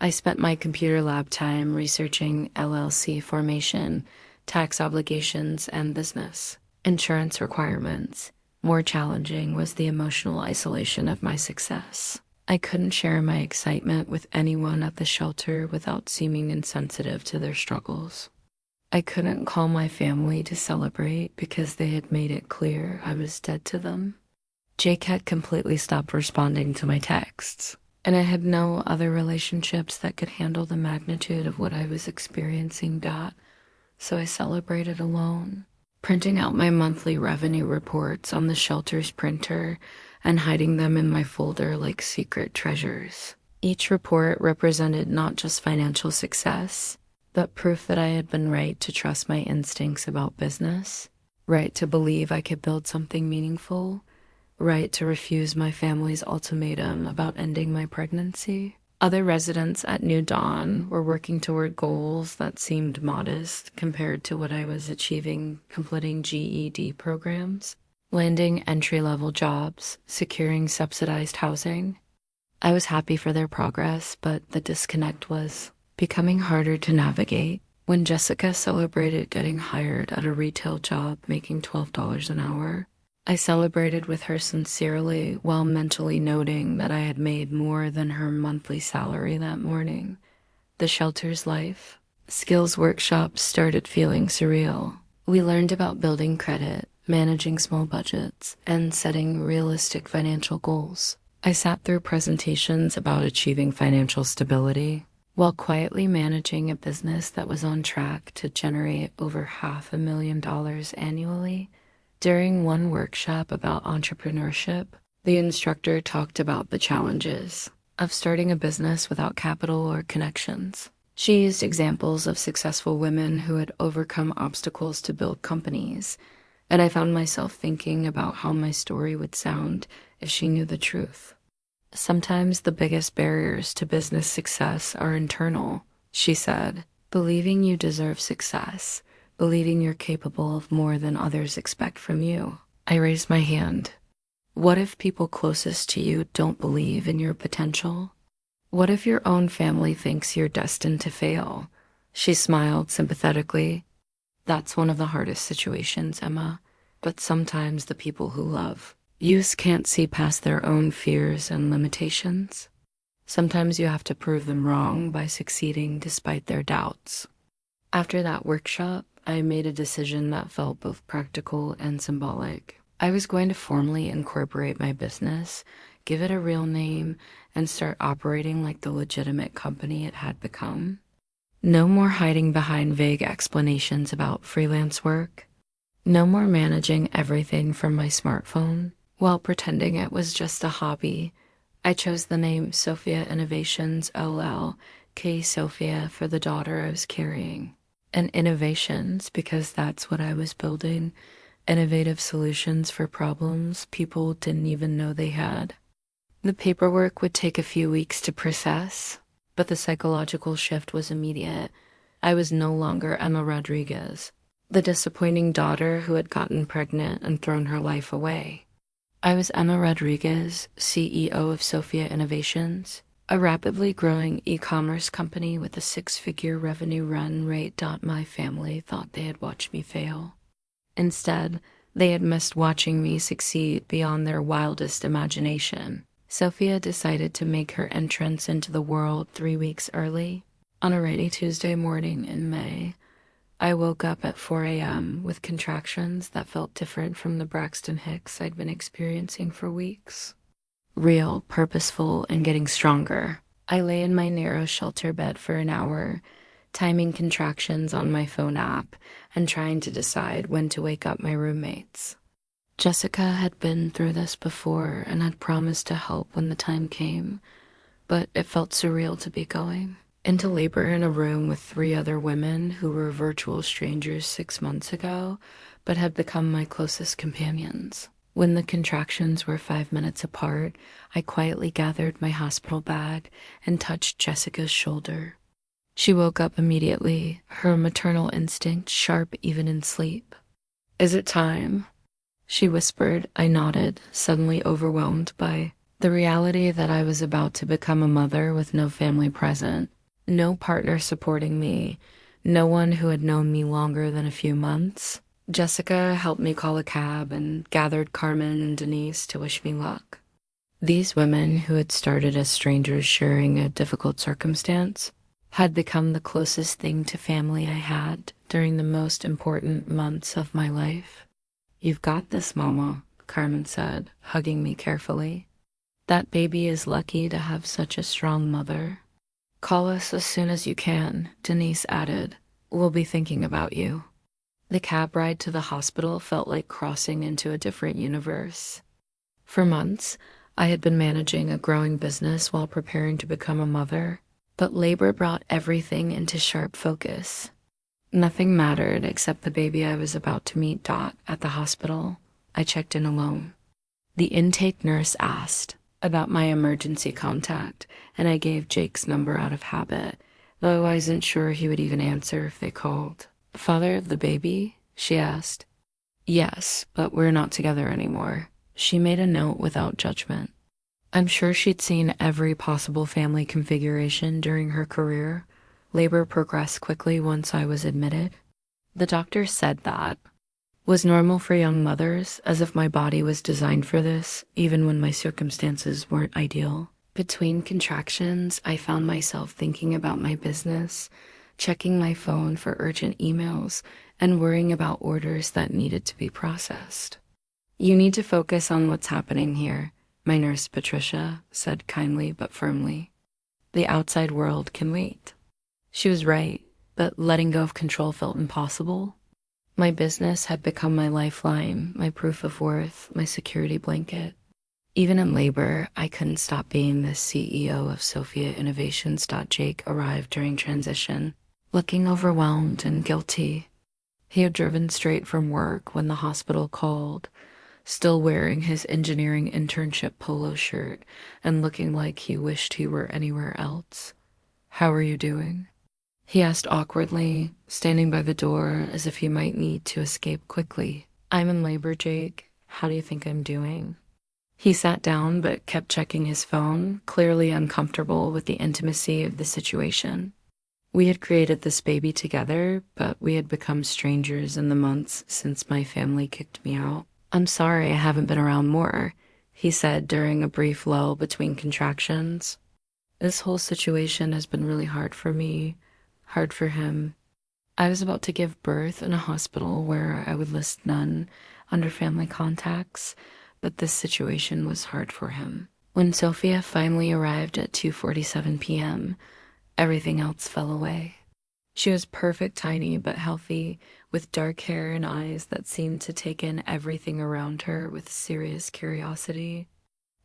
I spent my computer lab time researching LLC formation, tax obligations, and business insurance requirements. More challenging was the emotional isolation of my success. I couldn't share my excitement with anyone at the shelter without seeming insensitive to their struggles. I couldn't call my family to celebrate because they had made it clear I was dead to them. Jake had completely stopped responding to my texts, and I had no other relationships that could handle the magnitude of what I was experiencing. So I celebrated alone, printing out my monthly revenue reports on the shelter's printer and hiding them in my folder like secret treasures. Each report represented not just financial success, but proof that I had been right to trust my instincts about business, right to believe I could build something meaningful, right to refuse my family's ultimatum about ending my pregnancy. Other residents at New Dawn were working toward goals that seemed modest compared to what I was achieving, completing GED programs, landing entry-level jobs, securing subsidized housing. I was happy for their progress, but the disconnect was becoming harder to navigate. When Jessica celebrated getting hired at a retail job making $12 an hour, I celebrated with her sincerely while mentally noting that I had made more than her monthly salary that morning. The shelter's life skills workshops started feeling surreal. We learned about building credit, managing small budgets, and setting realistic financial goals. I sat through presentations about achieving financial stability while quietly managing a business that was on track to generate over $500,000 annually. During one workshop about entrepreneurship, the instructor talked about the challenges of starting a business without capital or connections. She used examples of successful women who had overcome obstacles to build companies, and I found myself thinking about how my story would sound if she knew the truth. Sometimes the biggest barriers to business success are internal, she said. Believing you deserve success, believing you're capable of more than others expect from you. I raised my hand. What if people closest to you don't believe in your potential? What if your own family thinks you're destined to fail? She smiled sympathetically. That's one of the hardest situations, Emma. But sometimes the people who love you can't see past their own fears and limitations. Sometimes you have to prove them wrong by succeeding despite their doubts. After that workshop, I made a decision that felt both practical and symbolic. I was going to formally incorporate my business, give it a real name, and start operating like the legitimate company it had become. No more hiding behind vague explanations about freelance work. No more managing everything from my smartphone while pretending it was just a hobby. I chose the name Sophia Innovations LL, K Sophia for the daughter I was carrying. And innovations because that's what I was building, innovative solutions for problems people didn't even know they had. The paperwork would take a few weeks to process, but the psychological shift was immediate. I was no longer Emma Rodriguez, the disappointing daughter who had gotten pregnant and thrown her life away. I was Emma Rodriguez, CEO of Sophia Innovations, a rapidly growing e-commerce company with a 6-figure revenue run rate. My family thought they had watched me fail. Instead, they had missed watching me succeed beyond their wildest imagination. Sophia decided to make her entrance into the world 3 weeks early. On a rainy Tuesday morning in May, I woke up at 4 a.m. with contractions that felt different from the Braxton Hicks I'd been experiencing for weeks. Real, purposeful, and getting stronger. I lay in my narrow shelter bed for an hour, timing contractions on my phone app and trying to decide when to wake up my roommates. Jessica had been through this before and had promised to help when the time came, but it felt surreal to be going into labor in a room with 3 other women who were virtual strangers 6 months ago, but had become my closest companions. When the contractions were 5 minutes apart, I quietly gathered my hospital bag and touched Jessica's shoulder. She woke up immediately, her maternal instinct sharp even in sleep. "Is it time?" she whispered. I nodded, suddenly overwhelmed by the reality that I was about to become a mother with no family present, no partner supporting me, no one who had known me longer than a few months. Jessica helped me call a cab and gathered Carmen and Denise to wish me luck. These women, who had started as strangers sharing a difficult circumstance, had become the closest thing to family I had during the most important months of my life. "You've got this, Mama," Carmen said, hugging me carefully. "That baby is lucky to have such a strong mother." "Call us as soon as you can," Denise added. "We'll be thinking about you." The cab ride to the hospital felt like crossing into a different universe. For months, I had been managing a growing business while preparing to become a mother, but labor brought everything into sharp focus. Nothing mattered except the baby I was about to meet. At the hospital, I checked in alone. The intake nurse asked about my emergency contact, and I gave Jake's number out of habit, though I wasn't sure he would even answer if they called. "Father of the baby?" she asked. "Yes, but we're not together anymore." She made a note without judgment. I'm sure she'd seen every possible family configuration during her career. Labor progressed quickly once I was admitted. The doctor said that was normal for young mothers, as if my body was designed for this, even when my circumstances weren't ideal. Between contractions, I found myself thinking about my business, checking my phone for urgent emails, and worrying about orders that needed to be processed. "You need to focus on what's happening here," my nurse Patricia said kindly but firmly. "The outside world can wait." She was right, but letting go of control felt impossible. My business had become my lifeline, my proof of worth, my security blanket. Even in labor, I couldn't stop being the CEO of Sophia Innovations. Jake arrived during transition, looking overwhelmed and guilty. He had driven straight from work when the hospital called, still wearing his engineering internship polo shirt and looking like he wished he were anywhere else. "How are you doing?" he asked awkwardly, standing by the door as if he might need to escape quickly. "I'm in labor, Jake. How do you think I'm doing?" He sat down but kept checking his phone, clearly uncomfortable with the intimacy of the situation. We had created this baby together, but we had become strangers in the months since my family kicked me out. "I'm sorry I haven't been around more," he said during a brief lull between contractions. "This whole situation has been really hard for me, hard for him. I was about to give birth in a hospital where I would list none under family contacts, but this situation was hard for him." When Sophia finally arrived at 2:47 p.m., everything else fell away. She was perfect, tiny but healthy, with dark hair and eyes that seemed to take in everything around her with serious curiosity.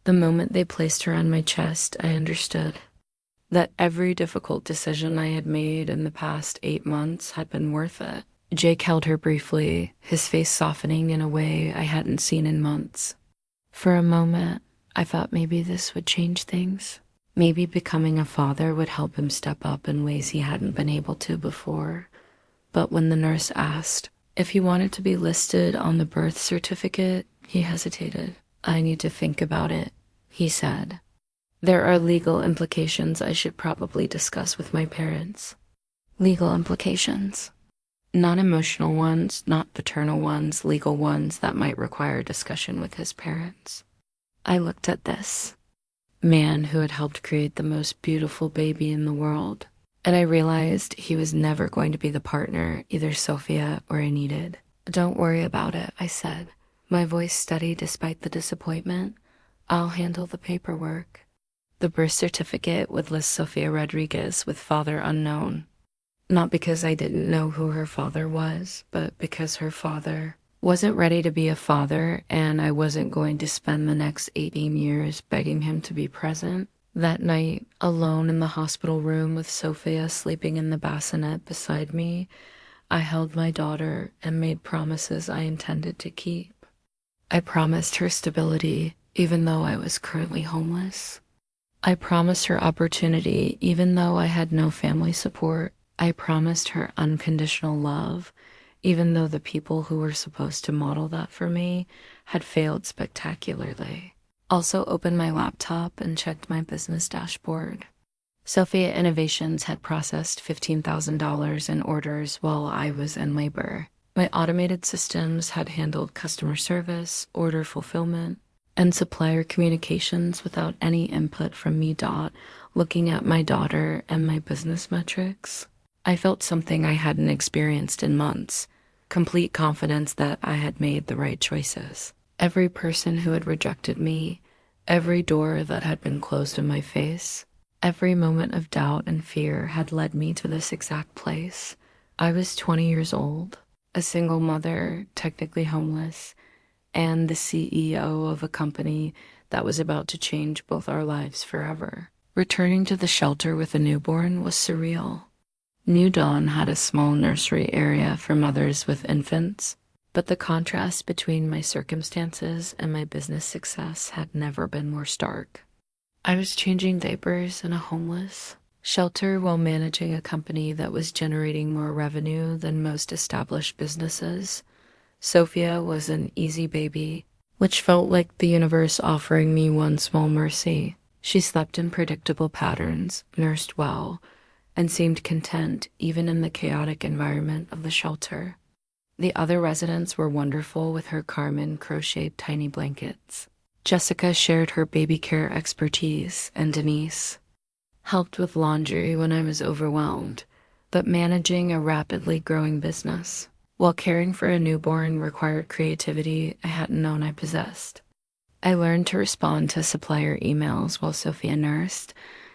The moment they placed her on my chest, I understood that every difficult decision I had made in the past 8 months had been worth it. Jake held her briefly, his face softening in a way I hadn't seen in months. For a moment, I thought maybe this would change things. Maybe becoming a father would help him step up in ways he hadn't been able to before. But when the nurse asked if he wanted to be listed on the birth certificate, he hesitated. "I need to think about it," he said. "There are legal implications I should probably discuss with my parents." Legal implications. Not emotional ones, not paternal ones, legal ones that might require discussion with his parents. I looked at this man who had helped create the most beautiful baby in the world, and I realized he was never going to be the partner either Sophia or I needed. "Don't worry about it," I said, my voice steady despite the disappointment. "I'll handle the paperwork." The birth certificate would list Sophia Rodriguez with father unknown. Not because I didn't know who her father was, but because her father Wasn't ready to be a father, and I wasn't going to spend the next 18 years begging him to be present. That night, alone in the hospital room with Sophia sleeping in the bassinet beside me, I held my daughter and made promises I intended to keep. I promised her stability, even though I was currently homeless. I promised her opportunity, even though I had no family support. I promised her unconditional love, even though the people who were supposed to model that for me had failed spectacularly. Also opened my laptop and checked my business dashboard. Sophia Innovations had processed $15,000 in orders while I was in labor. My automated systems had handled customer service, order fulfillment, and supplier communications without any input from me. Looking at my daughter and my business metrics, I felt something I hadn't experienced in months, complete confidence that I had made the right choices. Every person who had rejected me, every door that had been closed in my face, every moment of doubt and fear had led me to this exact place. I was 20 years old, a single mother, technically homeless, and the CEO of a company that was about to change both our lives forever. Returning to the shelter with a newborn was surreal. New Dawn had a small nursery area for mothers with infants, but the contrast between my circumstances and my business success had never been more stark. I was changing diapers in a homeless shelter while managing a company that was generating more revenue than most established businesses. Sophia was an easy baby, which felt like the universe offering me one small mercy. She slept in predictable patterns, nursed well, and seemed content even in the chaotic environment of the shelter. The other residents were wonderful with her Carmen crocheted tiny blankets. Jessica shared her baby care expertise, and Denise helped with laundry when I was overwhelmed, but managing a rapidly growing business while caring for a newborn required creativity I hadn't known I possessed. I learned to respond to supplier emails while Sophia nursed,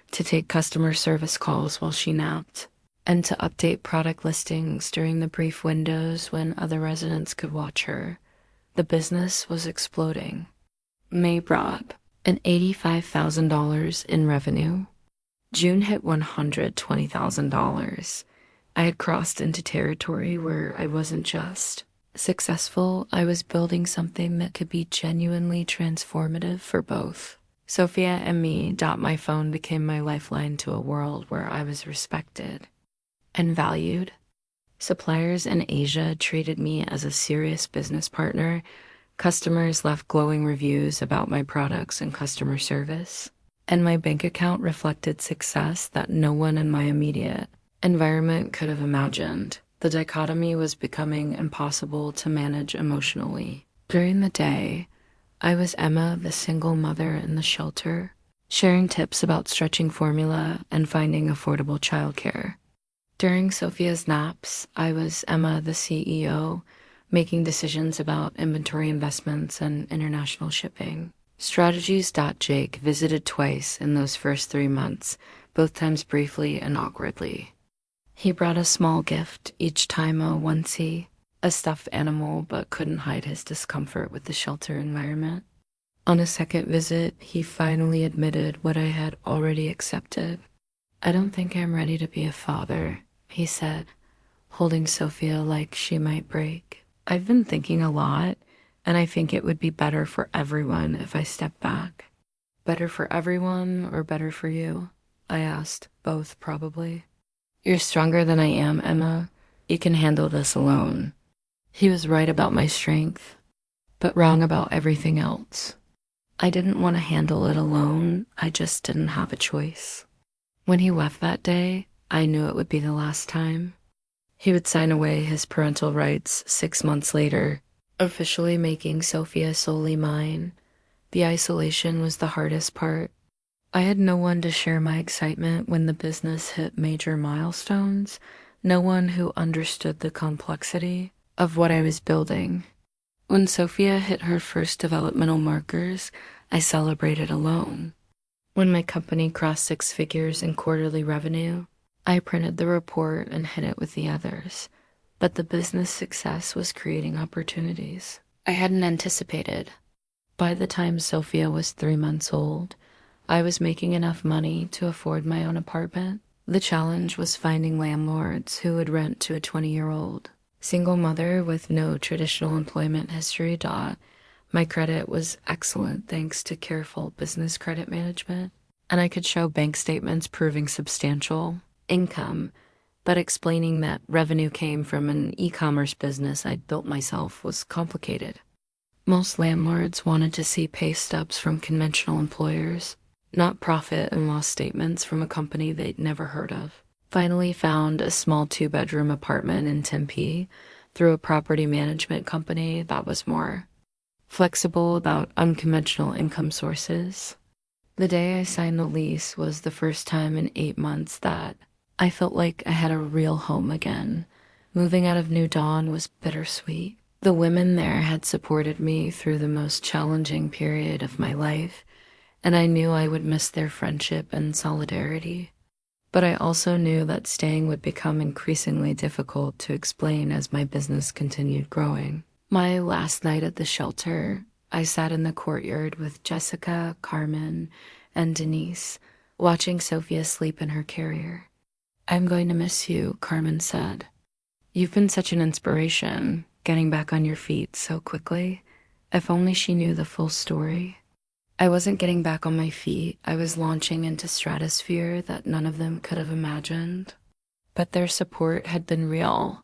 to take customer service calls while she napped, and to update product listings during the brief windows when other residents could watch her. The business was exploding. May brought an $85,000 in revenue. June hit $120,000. I had crossed into territory where I wasn't just successful, I was building something that could be genuinely transformative for both. Sophia and me. My phone became my lifeline to a world where I was respected and valued. Suppliers in Asia treated me as a serious business partner. Customers left glowing reviews about my products and customer service, and my bank account reflected success that no one in my immediate environment could have imagined. The dichotomy was becoming impossible to manage emotionally. During the day, I was Emma, the single mother in the shelter, sharing tips about stretching formula and finding affordable childcare. During Sophia's naps, I was Emma, the CEO, making decisions about inventory investments and international shipping. Strategies.Jake visited twice in those first 3 months, both times briefly and awkwardly. He brought a small gift, each time a onesie, a stuffed animal, but couldn't hide his discomfort with the shelter environment. On a second visit, he finally admitted what I had already accepted. "I don't think I'm ready to be a father," he said, holding Sophia like she might break. "I've been thinking a lot, and I think it would be better for everyone if I stepped back." "Better for everyone or better for you?" I asked. "Both, probably." "You're stronger than I am, Emma. You can handle this alone." He was right about my strength, but wrong about everything else. I didn't want to handle it alone. I just didn't have a choice. When he left that day, I knew it would be the last time. He would sign away his parental rights 6 months later, officially making Sophia solely mine. The isolation was the hardest part. I had no one to share my excitement when the business hit major milestones, no one who understood the complexity of what I was building. When Sophia hit her first developmental markers, I celebrated alone. When my company crossed 6 figures in quarterly revenue, I printed the report and hid it with the others. but the business success was creating opportunities I hadn't anticipated. By the time Sophia was 3 months old, I was making enough money to afford my own apartment. The challenge was finding landlords who would rent to a 20-year-old. Single mother with no traditional employment history. My credit was excellent thanks to careful business credit management, and I could show bank statements proving substantial income, but explaining that revenue came from an e-commerce business I'd built myself was complicated. Most landlords wanted to see pay stubs from conventional employers, not profit and loss statements from a company they'd never heard of. Finally found a small 2-bedroom apartment in Tempe through a property management company that was more flexible about unconventional income sources. The day I signed the lease was the first time in 8 months that I felt like I had a real home again. Moving out of New Dawn was bittersweet. The women there had supported me through the most challenging period of my life, and I knew I would miss their friendship and solidarity. But I also knew that staying would become increasingly difficult to explain as my business continued growing. My last night at the shelter, I sat in the courtyard with Jessica, Carmen, and Denise, watching Sophia sleep in her carrier. "I'm going to miss you," Carmen said. "You've been such an inspiration, getting back on your feet so quickly. If only she knew the full story." I wasn't getting back on my feet. I was launching into stratosphere that none of them could have imagined. But their support had been real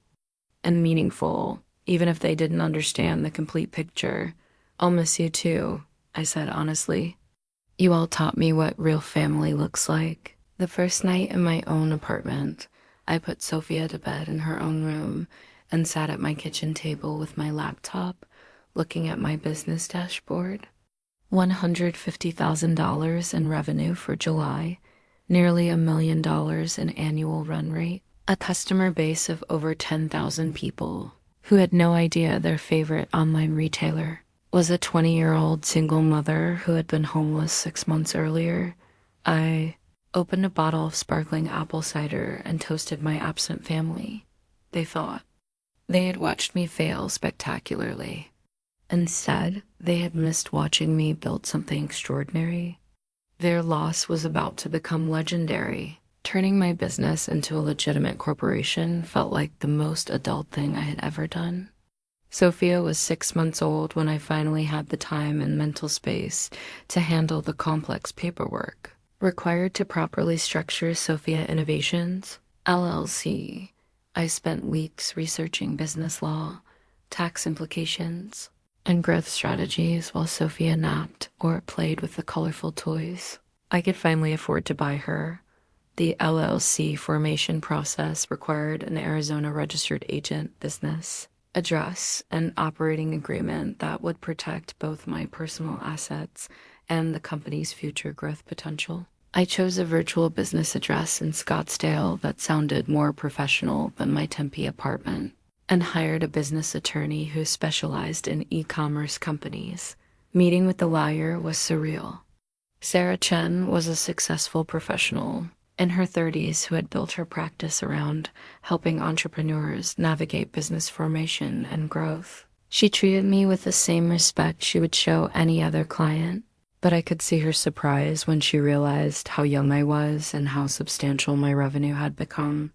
and meaningful, even if they didn't understand the complete picture. "I'll miss you too," I said honestly. "You all taught me what real family looks like." The first night in my own apartment, I put Sophia to bed in her own room and sat at my kitchen table with my laptop, looking at my business dashboard. $150,000 in revenue for July, nearly $1 million in annual run rate, a customer base of over 10,000 people who had no idea their favorite online retailer was a 20-year-old single mother who had been homeless 6 months earlier. I opened a bottle of sparkling apple cider and toasted my absent family. They thought they had watched me fail spectacularly. Instead, they had missed watching me build something extraordinary. Their loss was about to become legendary. Turning my business into a legitimate corporation felt like the most adult thing I had ever done. Sophia was 6 months old when I finally had the time and mental space to handle the complex paperwork required to properly structure Sophia Innovations, LLC. I spent weeks researching business law, tax implications, and growth strategies while Sophia napped or played with the colorful toys. I could finally afford to buy her. The LLC formation process required an Arizona registered agent business, address, and operating agreement that would protect both my personal assets and the company's future growth potential. I chose a virtual business address in Scottsdale that sounded more professional than my Tempe apartment, and hired a business attorney who specialized in e-commerce companies. Meeting with the lawyer was surreal. Sarah Chen was a successful professional in her 30s who had built her practice around helping entrepreneurs navigate business formation and growth. She treated me with the same respect she would show any other client, but I could see her surprise when she realized how young I was and how substantial my revenue had become.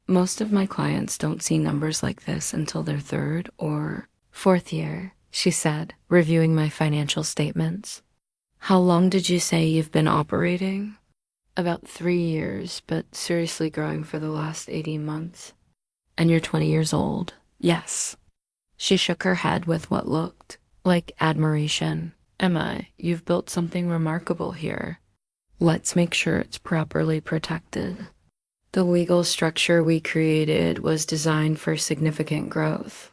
"Most of my clients don't see numbers like this until their 3rd or 4th year," she said, reviewing my financial statements. "How long did you say you've been operating?" "About 3 years, but seriously growing for the last 18 months. "And you're 20 years old?" "Yes." She shook her head with what looked like admiration. "Emma, you've built something remarkable here. Let's make sure it's properly protected." The legal structure we created was designed for significant growth.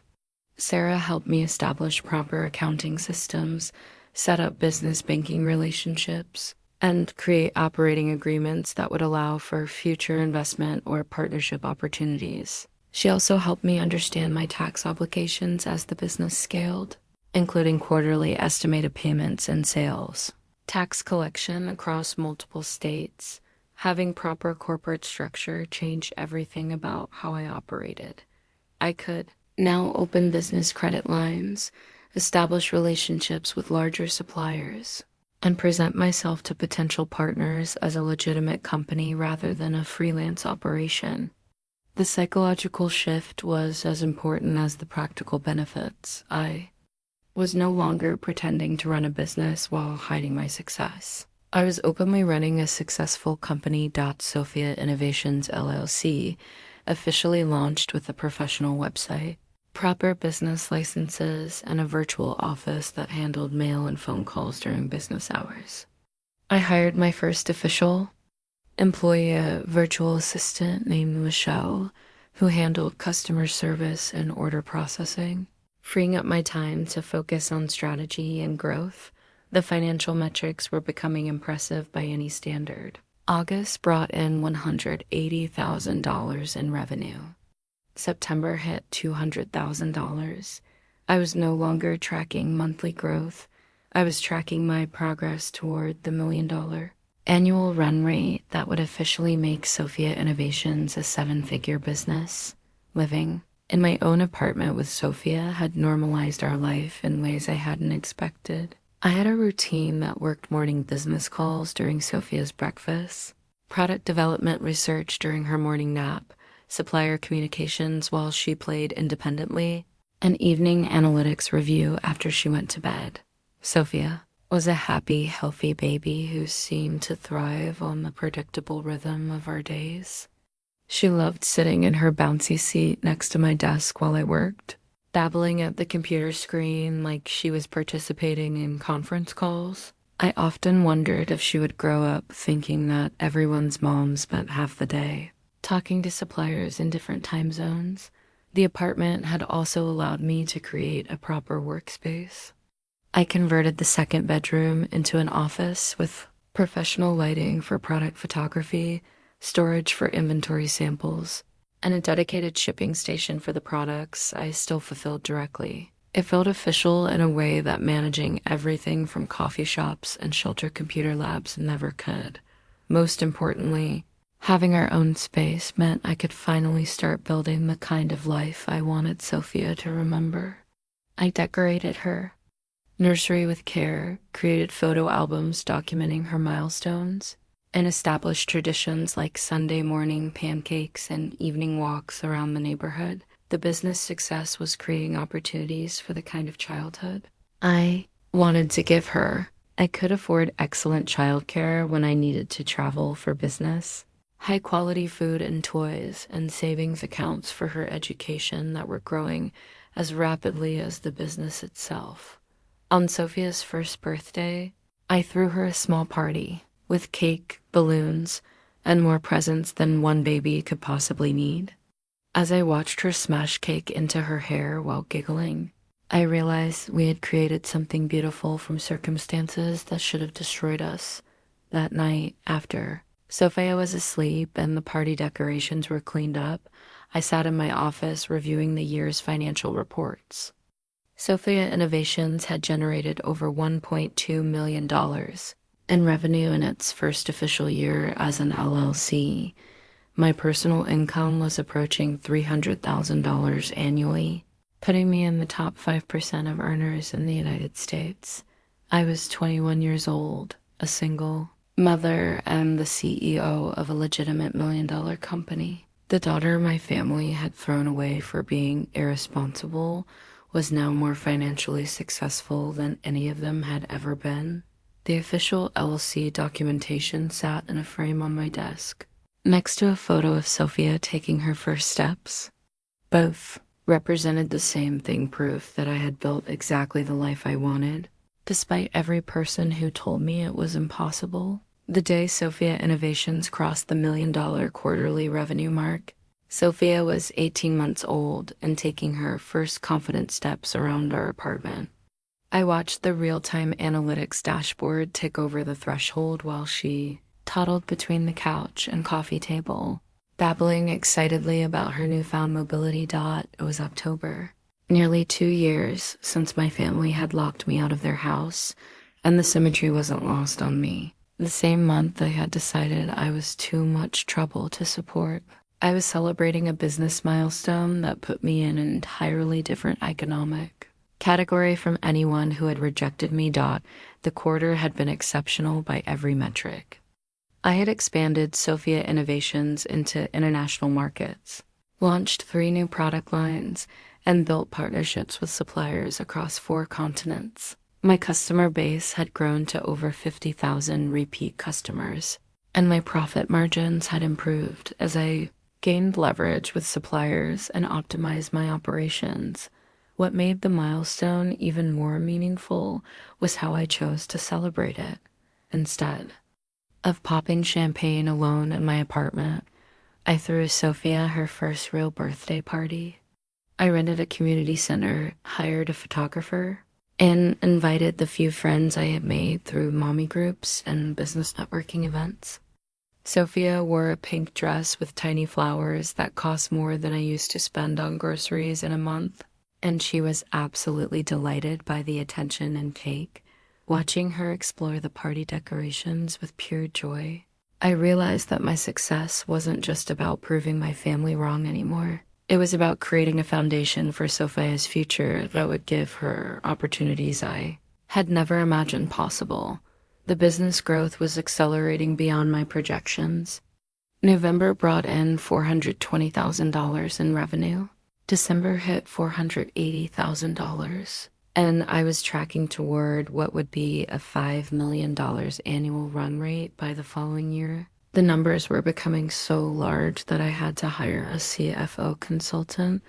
Sarah helped me establish proper accounting systems, set up business banking relationships, and create operating agreements that would allow for future investment or partnership opportunities. She also helped me understand my tax obligations as the business scaled, including quarterly estimated payments and sales, tax collection across multiple states. Having proper corporate structure changed everything about how I operated. I could now open business credit lines, establish relationships with larger suppliers, and present myself to potential partners as a legitimate company rather than a freelance operation. The psychological shift was as important as the practical benefits. I was no longer pretending to run a business while hiding my success. I was openly running a successful company. Sophia Innovations LLC, officially launched with a professional website, proper business licenses, and a virtual office that handled mail and phone calls during business hours. I hired my first official employee, a virtual assistant named Michelle, who handled customer service and order processing, freeing up my time to focus on strategy and growth. The financial metrics were becoming impressive by any standard. August brought in $180,000 in revenue. September hit $200,000. I was no longer tracking monthly growth. I was tracking my progress toward the $1 million annual run rate that would officially make Sophia Innovations a seven-figure business. Living in my own apartment with Sophia had normalized our life in ways I hadn't expected. I had a routine that worked morning business calls during Sophia's breakfast, product development research during her morning nap, supplier communications while she played independently, and evening analytics review after she went to bed. Sophia was a happy, healthy baby who seemed to thrive on the predictable rhythm of our days. She loved sitting in her bouncy seat next to my desk while I worked, dabbling at the computer screen like she was participating in conference calls. I often wondered if she would grow up thinking that everyone's mom spent half the day talking to suppliers in different time zones. The apartment had also allowed me to create a proper workspace. I converted the second bedroom into an office with professional lighting for product photography, storage for inventory samples, and a dedicated shipping station for the products I still fulfilled directly. It felt official in a way that managing everything from coffee shops and shelter computer labs never could. Most importantly, having our own space meant I could finally start building the kind of life I wanted Sophia to remember. I decorated her nursery with care, created photo albums documenting her milestones, and established traditions like Sunday morning pancakes and evening walks around the neighborhood. The business success was creating opportunities for the kind of childhood I wanted to give her. I could afford excellent childcare when I needed to travel for business, high-quality food and toys, and savings accounts for her education that were growing as rapidly as the business itself. On Sophia's first birthday, I threw her a small party with cake, balloons, and more presents than one baby could possibly need. As I watched her smash cake into her hair while giggling, I realized we had created something beautiful from circumstances that should have destroyed us. That night, after Sophia was asleep and the party decorations were cleaned up, I sat in my office reviewing the year's financial reports. Sophia Innovations had generated over $1.2 million in revenue in its first official year as an LLC. My personal income was approaching $300,000 annually, putting me in the top 5% of earners in the United States. I was 21 years old, a single mother, and the CEO of a legitimate $1 million company. The daughter my family had thrown away for being irresponsible was now more financially successful than any of them had ever been. The official LLC documentation sat in a frame on my desk, next to a photo of Sophia taking her first steps. Both represented the same thing, proof that I had built exactly the life I wanted, despite every person who told me it was impossible. The day Sophia Innovations crossed the $1 million quarterly revenue mark, Sophia was 18 months old and taking her first confident steps around our apartment. I watched the real-time analytics dashboard tick over the threshold while she toddled between the couch and coffee table, babbling excitedly about her newfound mobility. It was October. Nearly 2 years since my family had locked me out of their house, and the symmetry wasn't lost on me. The same month I had decided I was too much trouble to support. I was celebrating a business milestone that put me in an entirely different economic category from anyone who had rejected me. The quarter had been exceptional by every metric. I had expanded Sophia Innovations into international markets, launched 3 new product lines, and built partnerships with suppliers across 4 continents. My customer base had grown to over 50,000 repeat customers, and my profit margins had improved as I gained leverage with suppliers and optimized my operations. What made the milestone even more meaningful was how I chose to celebrate it. Instead of popping champagne alone in my apartment, I threw Sophia her first real birthday party. I rented a community center, hired a photographer, and invited the few friends I had made through mommy groups and business networking events. Sophia wore a pink dress with tiny flowers that cost more than I used to spend on groceries in a month, and she was absolutely delighted by the attention and cake. Watching her explore the party decorations with pure joy, I realized that my success wasn't just about proving my family wrong anymore. It was about creating a foundation for Sophia's future that would give her opportunities I had never imagined possible. The business growth was accelerating beyond my projections. November brought in $420,000 in revenue. December hit $480,000, and I was tracking toward what would be a $5 million annual run rate by the following year. The numbers were becoming so large that I had to hire a CFO consultant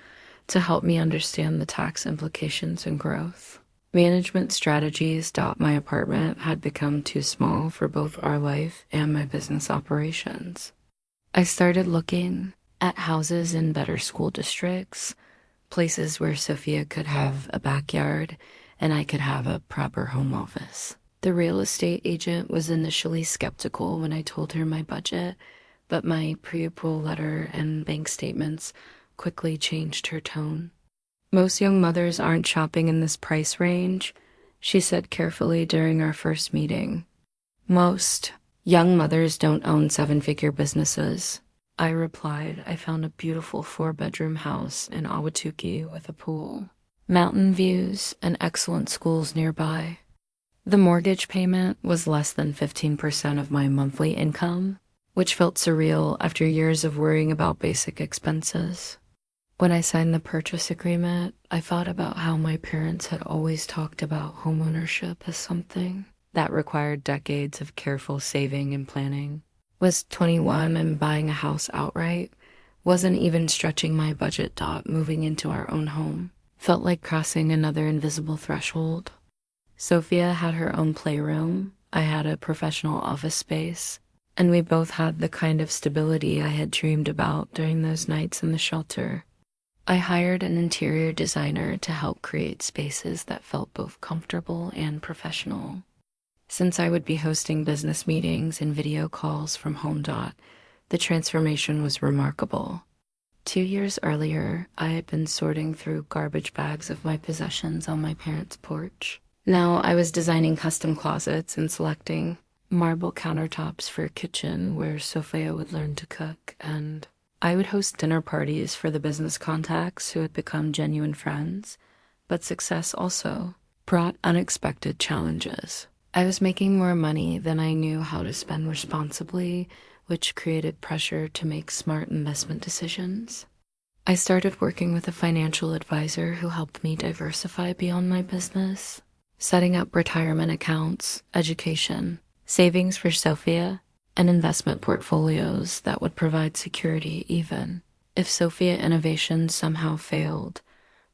to help me understand the tax implications and growth. Management strategies. My apartment had become too small for both our life and my business operations. I started looking at houses in better school districts, places where Sophia could have a backyard and I could have a proper home office. The real estate agent was initially skeptical when I told her my budget, but my pre-approval letter and bank statements quickly changed her tone. Most young mothers aren't shopping in this price range, she said carefully during our first meeting. Most young mothers don't own 7-figure businesses. I replied. I found a beautiful 4-bedroom house in Ahwatukee with a pool, mountain views, and excellent schools nearby. The mortgage payment was less than 15% of my monthly income, which felt surreal after years of worrying about basic expenses. When I signed the purchase agreement, I thought about how my parents had always talked about homeownership as something that required decades of careful saving and planning. Was 21 and buying a house outright wasn't even stretching my budget. Moving into our own home felt like crossing another invisible threshold. Sophia had her own playroom, I had a professional office space, and we both had the kind of stability I had dreamed about during those nights in the shelter. I hired an interior designer to help create spaces that felt both comfortable and professional. Since I would be hosting business meetings and video calls from home. The transformation was remarkable. 2 years earlier, I had been sorting through garbage bags of my possessions on my parents' porch. Now I was designing custom closets and selecting marble countertops for a kitchen where Sophia would learn to cook, and I would host dinner parties for the business contacts who had become genuine friends. But success also brought unexpected challenges. I was making more money than I knew how to spend responsibly, which created pressure to make smart investment decisions. I started working with a financial advisor who helped me diversify beyond my business, setting up retirement accounts, education, savings for Sophia, and investment portfolios that would provide security even if Sophia Innovations somehow failed.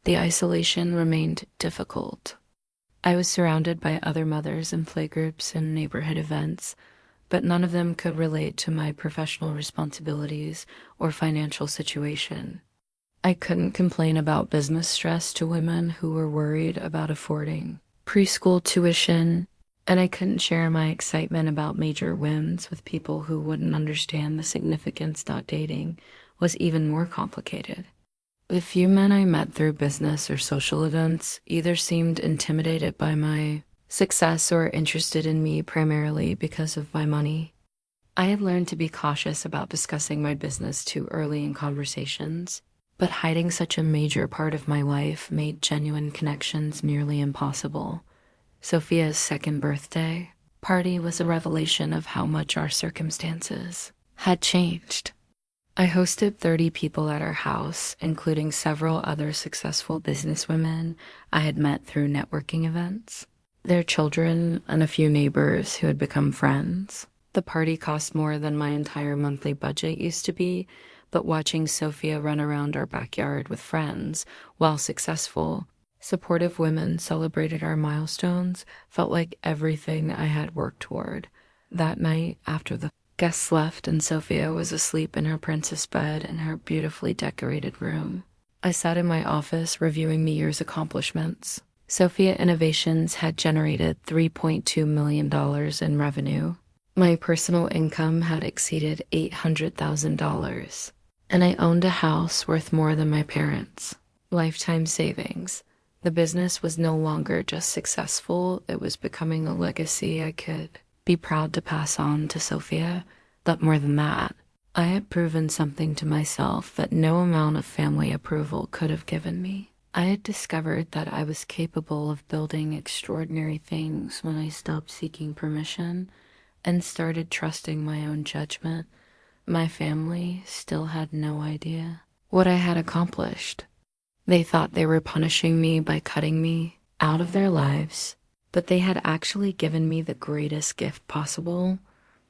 The isolation remained difficult. I was surrounded by other mothers in playgroups and neighborhood events, but none of them could relate to my professional responsibilities or financial situation. I couldn't complain about business stress to women who were worried about affording preschool tuition, and I couldn't share my excitement about major wins with people who wouldn't understand the significance. Dating was even more complicated. The few men I met through business or social events either seemed intimidated by my success or interested in me primarily because of my money. I had learned to be cautious about discussing my business too early in conversations, but hiding such a major part of my life made genuine connections nearly impossible. Sophia's second birthday party was a revelation of how much our circumstances had changed. I hosted 30 people at our house, including several other successful businesswomen I had met through networking events, their children, and a few neighbors who had become friends. The party cost more than my entire monthly budget used to be, but watching Sophia run around our backyard with friends, while successful, supportive women celebrated our milestones, felt like everything I had worked toward. That night, after the guests left and Sophia was asleep in her princess bed in her beautifully decorated room, I sat in my office reviewing the year's accomplishments. Sophia Innovations had generated $3.2 million in revenue. My personal income had exceeded $800,000, and I owned a house worth more than my parents. Lifetime savings. The business was no longer just successful, it was becoming a legacy I could be proud to pass on to Sophia. But more than that, I had proven something to myself that no amount of family approval could have given me. I had discovered that I was capable of building extraordinary things when I stopped seeking permission and started trusting my own judgment. My family still had no idea what I had accomplished. They thought they were punishing me by cutting me out of their lives, but they had actually given me the greatest gift possible,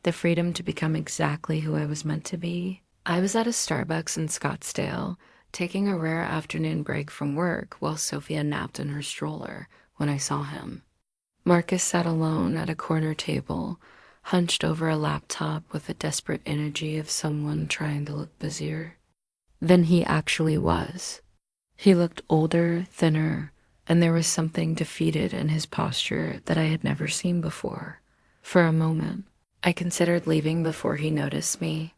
the freedom to become exactly who I was meant to be. I was at a Starbucks in Scottsdale, taking a rare afternoon break from work while Sophia napped in her stroller when I saw him. Marcus sat alone at a corner table, hunched over a laptop with the desperate energy of someone trying to look busier than he actually was. He looked older, thinner, and there was something defeated in his posture that I had never seen before. For a moment, I considered leaving before he noticed me.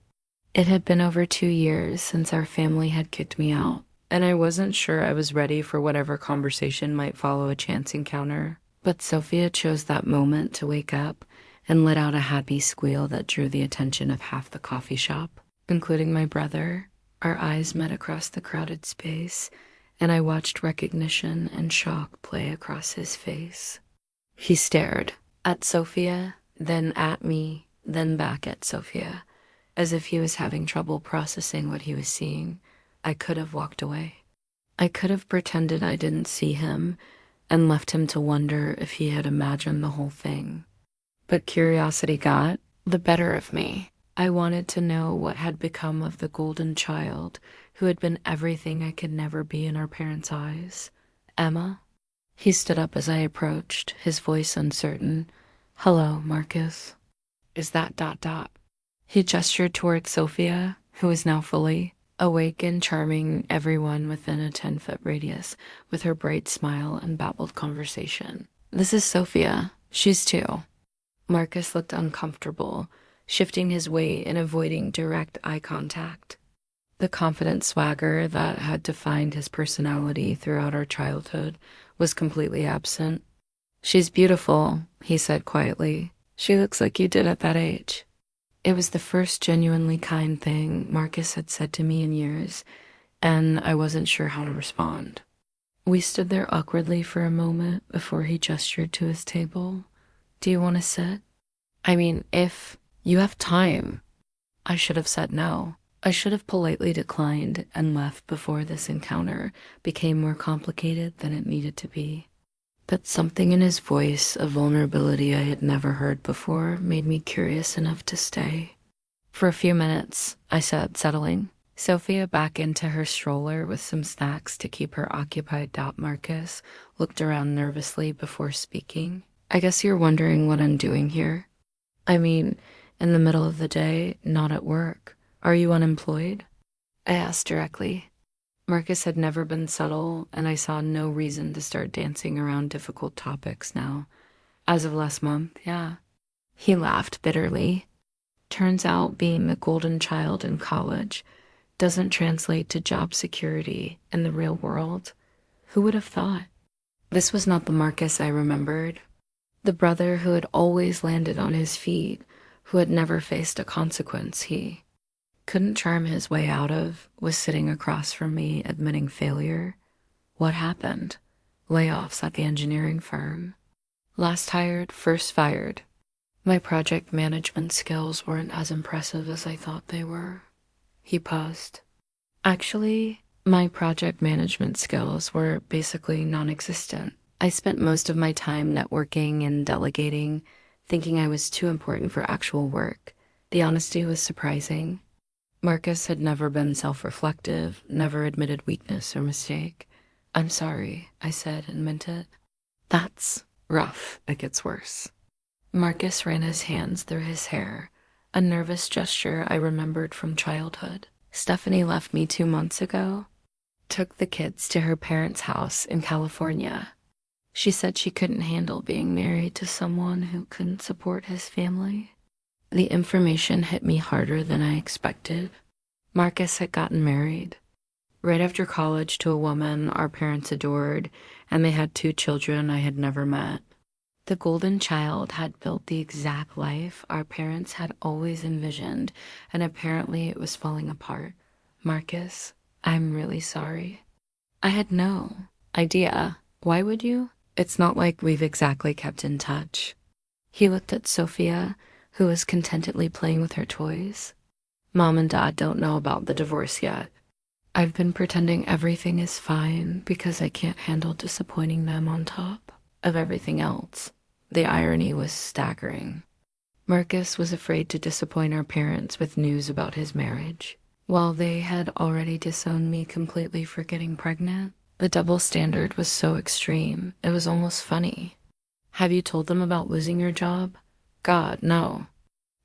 It had been over 2 years since our family had kicked me out, and I wasn't sure I was ready for whatever conversation might follow a chance encounter. But Sophia chose that moment to wake up and let out a happy squeal that drew the attention of half the coffee shop, including my brother. Our eyes met across the crowded space, and I watched recognition and shock play across his face. He stared at Sophia, then at me, then back at Sophia, as if he was having trouble processing what he was seeing. I could have walked away. I could have pretended I didn't see him and left him to wonder if he had imagined the whole thing. But curiosity got the better of me. I wanted to know what had become of the golden child who had been everything I could never be in our parents' eyes. Emma? He stood up as I approached, his voice uncertain. Hello, Marcus. Is that ... He gestured toward Sophia, who was now fully awake and charming everyone within a 10-foot radius with her bright smile and babbled conversation. This is Sophia. She's 2. Marcus looked uncomfortable, shifting his weight and avoiding direct eye contact. The confident swagger that had defined his personality throughout our childhood was completely absent. She's beautiful, he said quietly. She looks like you did at that age. It was the first genuinely kind thing Marcus had said to me in years, and I wasn't sure how to respond. We stood there awkwardly for a moment before he gestured to his table. Do you want to sit? I mean, if you have time. I should have said no. I should have politely declined and left before this encounter became more complicated than it needed to be. But something in his voice, a vulnerability I had never heard before, made me curious enough to stay. For a few minutes, I said, settling Sophia back into her stroller with some snacks to keep her occupied. Marcus looked around nervously before speaking. I guess you're wondering what I'm doing here. I mean, in the middle of the day, not at work. Are you unemployed? I asked directly. Marcus had never been subtle, and I saw no reason to start dancing around difficult topics now. As of last month, yeah. He laughed bitterly. Turns out being the golden child in college doesn't translate to job security in the real world. Who would have thought? This was not the Marcus I remembered. The brother who had always landed on his feet, who had never faced a consequence he couldn't charm his way out of, was sitting across from me admitting failure. What happened? Layoffs at the engineering firm. Last hired, first fired. My project management skills weren't as impressive as I thought they were. He paused. Actually, my project management skills were basically non-existent. I spent most of my time networking and delegating, thinking I was too important for actual work. The honesty was surprising. Marcus had never been self-reflective, never admitted weakness or mistake. "I'm sorry," I said and meant it. "That's rough. It gets worse." Marcus ran his hands through his hair, a nervous gesture I remembered from childhood. "Stephanie left me 2 months ago. Took the kids to her parents' house in California. She said she couldn't handle being married to someone who couldn't support his family." The information hit me harder than I expected. Marcus had gotten married right after college to a woman our parents adored, and they had 2 children I had never met. The golden child had built the exact life our parents had always envisioned, and apparently it was falling apart. "Marcus, I'm really sorry." I had no idea. Why would you? It's not like we've exactly kept in touch. He looked at Sophia, who was contentedly playing with her toys. "Mom and Dad don't know about the divorce yet. I've been pretending everything is fine because I can't handle disappointing them on top of everything else." The irony was staggering. Marcus was afraid to disappoint our parents with news about his marriage. While they had already disowned me completely for getting pregnant, the double standard was so extreme, it was almost funny. "Have you told them about losing your job?" "God, no.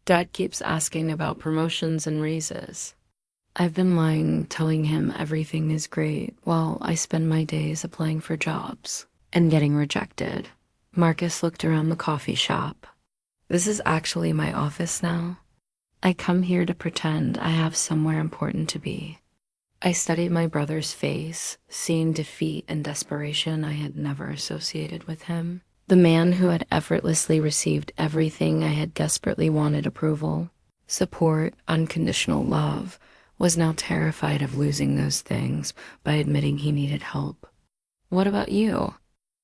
Dad keeps asking about promotions and raises." I've been lying, telling him everything is great while I spend my days applying for jobs and getting rejected. Marcus looked around the coffee shop. "This is actually my office now. I come here to pretend I have somewhere important to be." I studied my brother's face, seeing defeat and desperation I had never associated with him. The man who had effortlessly received everything I had desperately wanted: approval, support, unconditional love, was now terrified of losing those things by admitting he needed help. "What about you?"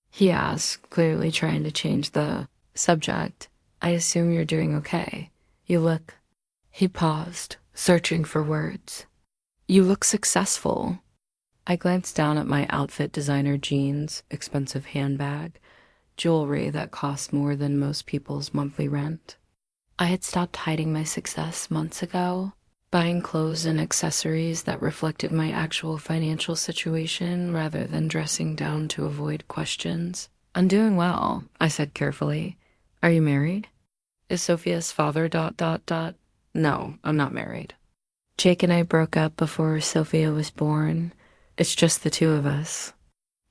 he asked, clearly trying to change the subject. "I assume you're doing okay. You look—" He paused, searching for words. "You look successful." I glanced down at my outfit: designer jeans, expensive handbag, jewelry that cost more than most people's monthly rent. I had stopped hiding my success months ago, buying clothes and accessories that reflected my actual financial situation rather than dressing down to avoid questions. "I'm doing well," I said carefully. "Are you married?" "Is Sophia's father ... No, I'm not married. Jake and I broke up before Sophia was born. It's just the 2 of us."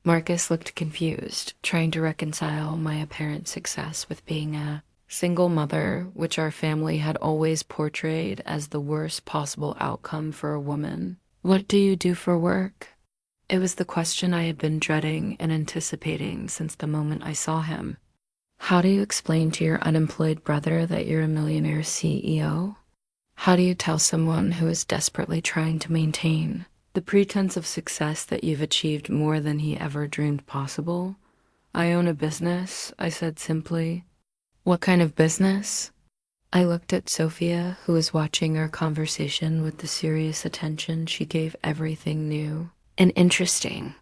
Marcus looked confused, trying to reconcile my apparent success with being a single mother, which our family had always portrayed as the worst possible outcome for a woman. "What do you do for work?" It was the question I had been dreading and anticipating since the moment I saw him. "How do you explain to your unemployed brother that you're a millionaire CEO? How do you tell someone who is desperately trying to maintain the pretense of success that you've achieved more than he ever dreamed possible?" "I own a business," I said simply. "What kind of business?" I looked at Sophia, who was watching our conversation with the serious attention she gave everything new and interesting.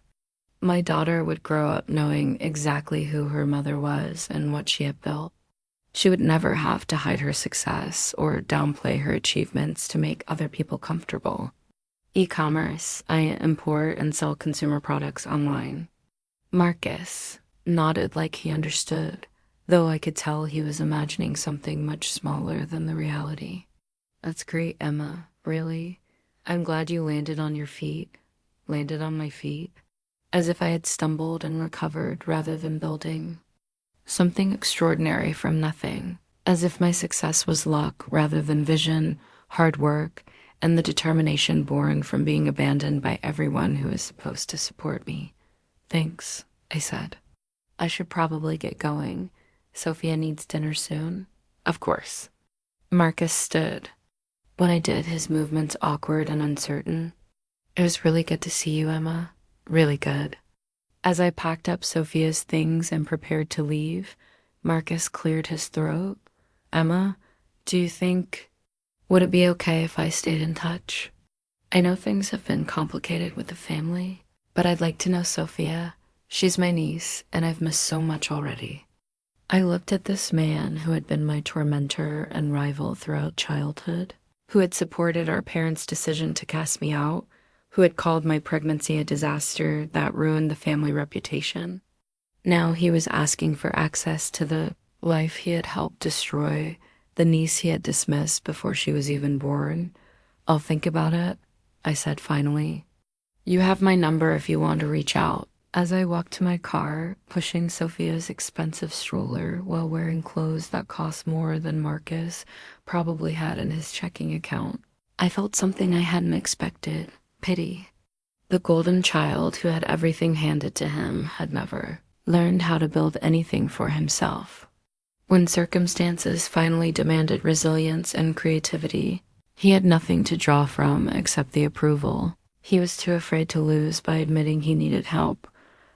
My daughter would grow up knowing exactly who her mother was and what she had built. She would never have to hide her success or downplay her achievements to make other people comfortable. "E-commerce. I import and sell consumer products online." Marcus nodded like he understood, though I could tell he was imagining something much smaller than the reality. "That's great, Emma. Really? I'm glad you landed on your feet." Landed on my feet? As if I had stumbled and recovered rather than building something extraordinary from nothing. As if my success was luck rather than vision, hard work, and the determination born from being abandoned by everyone who is supposed to support me. "Thanks," I said. "I should probably get going. Sophia needs dinner soon." "Of course." Marcus stood. When I did, his movements awkward and uncertain. It was really good to see you, Emma. Really good. As I packed up Sophia's things and prepared to leave, Marcus cleared his throat. Emma, do you think... would it be okay if I stayed in touch? I know things have been complicated with the family, but I'd like to know Sophia. She's my niece, and I've missed so much already. I looked at this man who had been my tormentor and rival throughout childhood, who had supported our parents' decision to cast me out, who had called my pregnancy a disaster that ruined the family reputation. Now he was asking for access to the life he had helped destroy, the niece he had dismissed before she was even born. I'll think about it, I said finally. You have my number if you want to reach out. As I walked to my car, pushing Sophia's expensive stroller while wearing clothes that cost more than Marcus probably had in his checking account, I felt something I hadn't expected: pity. The golden child who had everything handed to him had never learned how to build anything for himself. When circumstances finally demanded resilience and creativity, he had nothing to draw from except the approval he was too afraid to lose by admitting he needed help.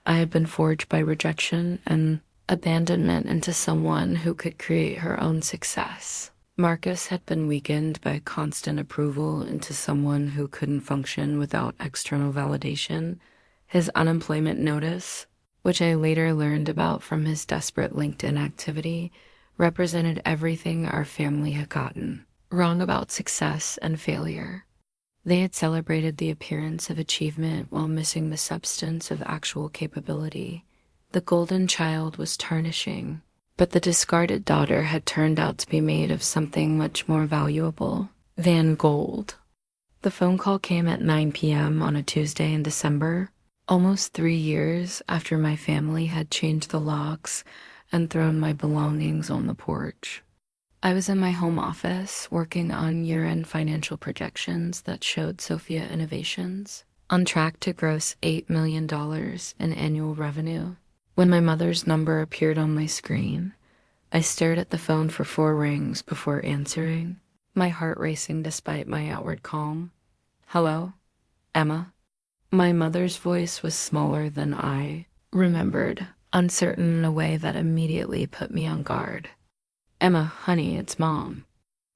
I had been forged by rejection and abandonment into someone who could create her own success. Marcus had been weakened by constant approval into someone who couldn't function without external validation. His unemployment notice, which I later learned about from his desperate LinkedIn activity, represented everything our family had gotten wrong about success and failure. They had celebrated the appearance of achievement while missing the substance of actual capability. The golden child was tarnishing, but the discarded daughter had turned out to be made of something much more valuable than gold. The phone call came at 9 p.m. on a Tuesday in December, almost 3 years after my family had changed the locks and thrown my belongings on the porch. I was in my home office working on year-end financial projections that showed Sophia Innovations on track to gross $8 million in annual revenue. When my mother's number appeared on my screen, I stared at the phone for 4 rings before answering, my heart racing despite my outward calm. Hello? Emma? My mother's voice was smaller than I remembered, uncertain in a way that immediately put me on guard. Emma, honey, it's Mom.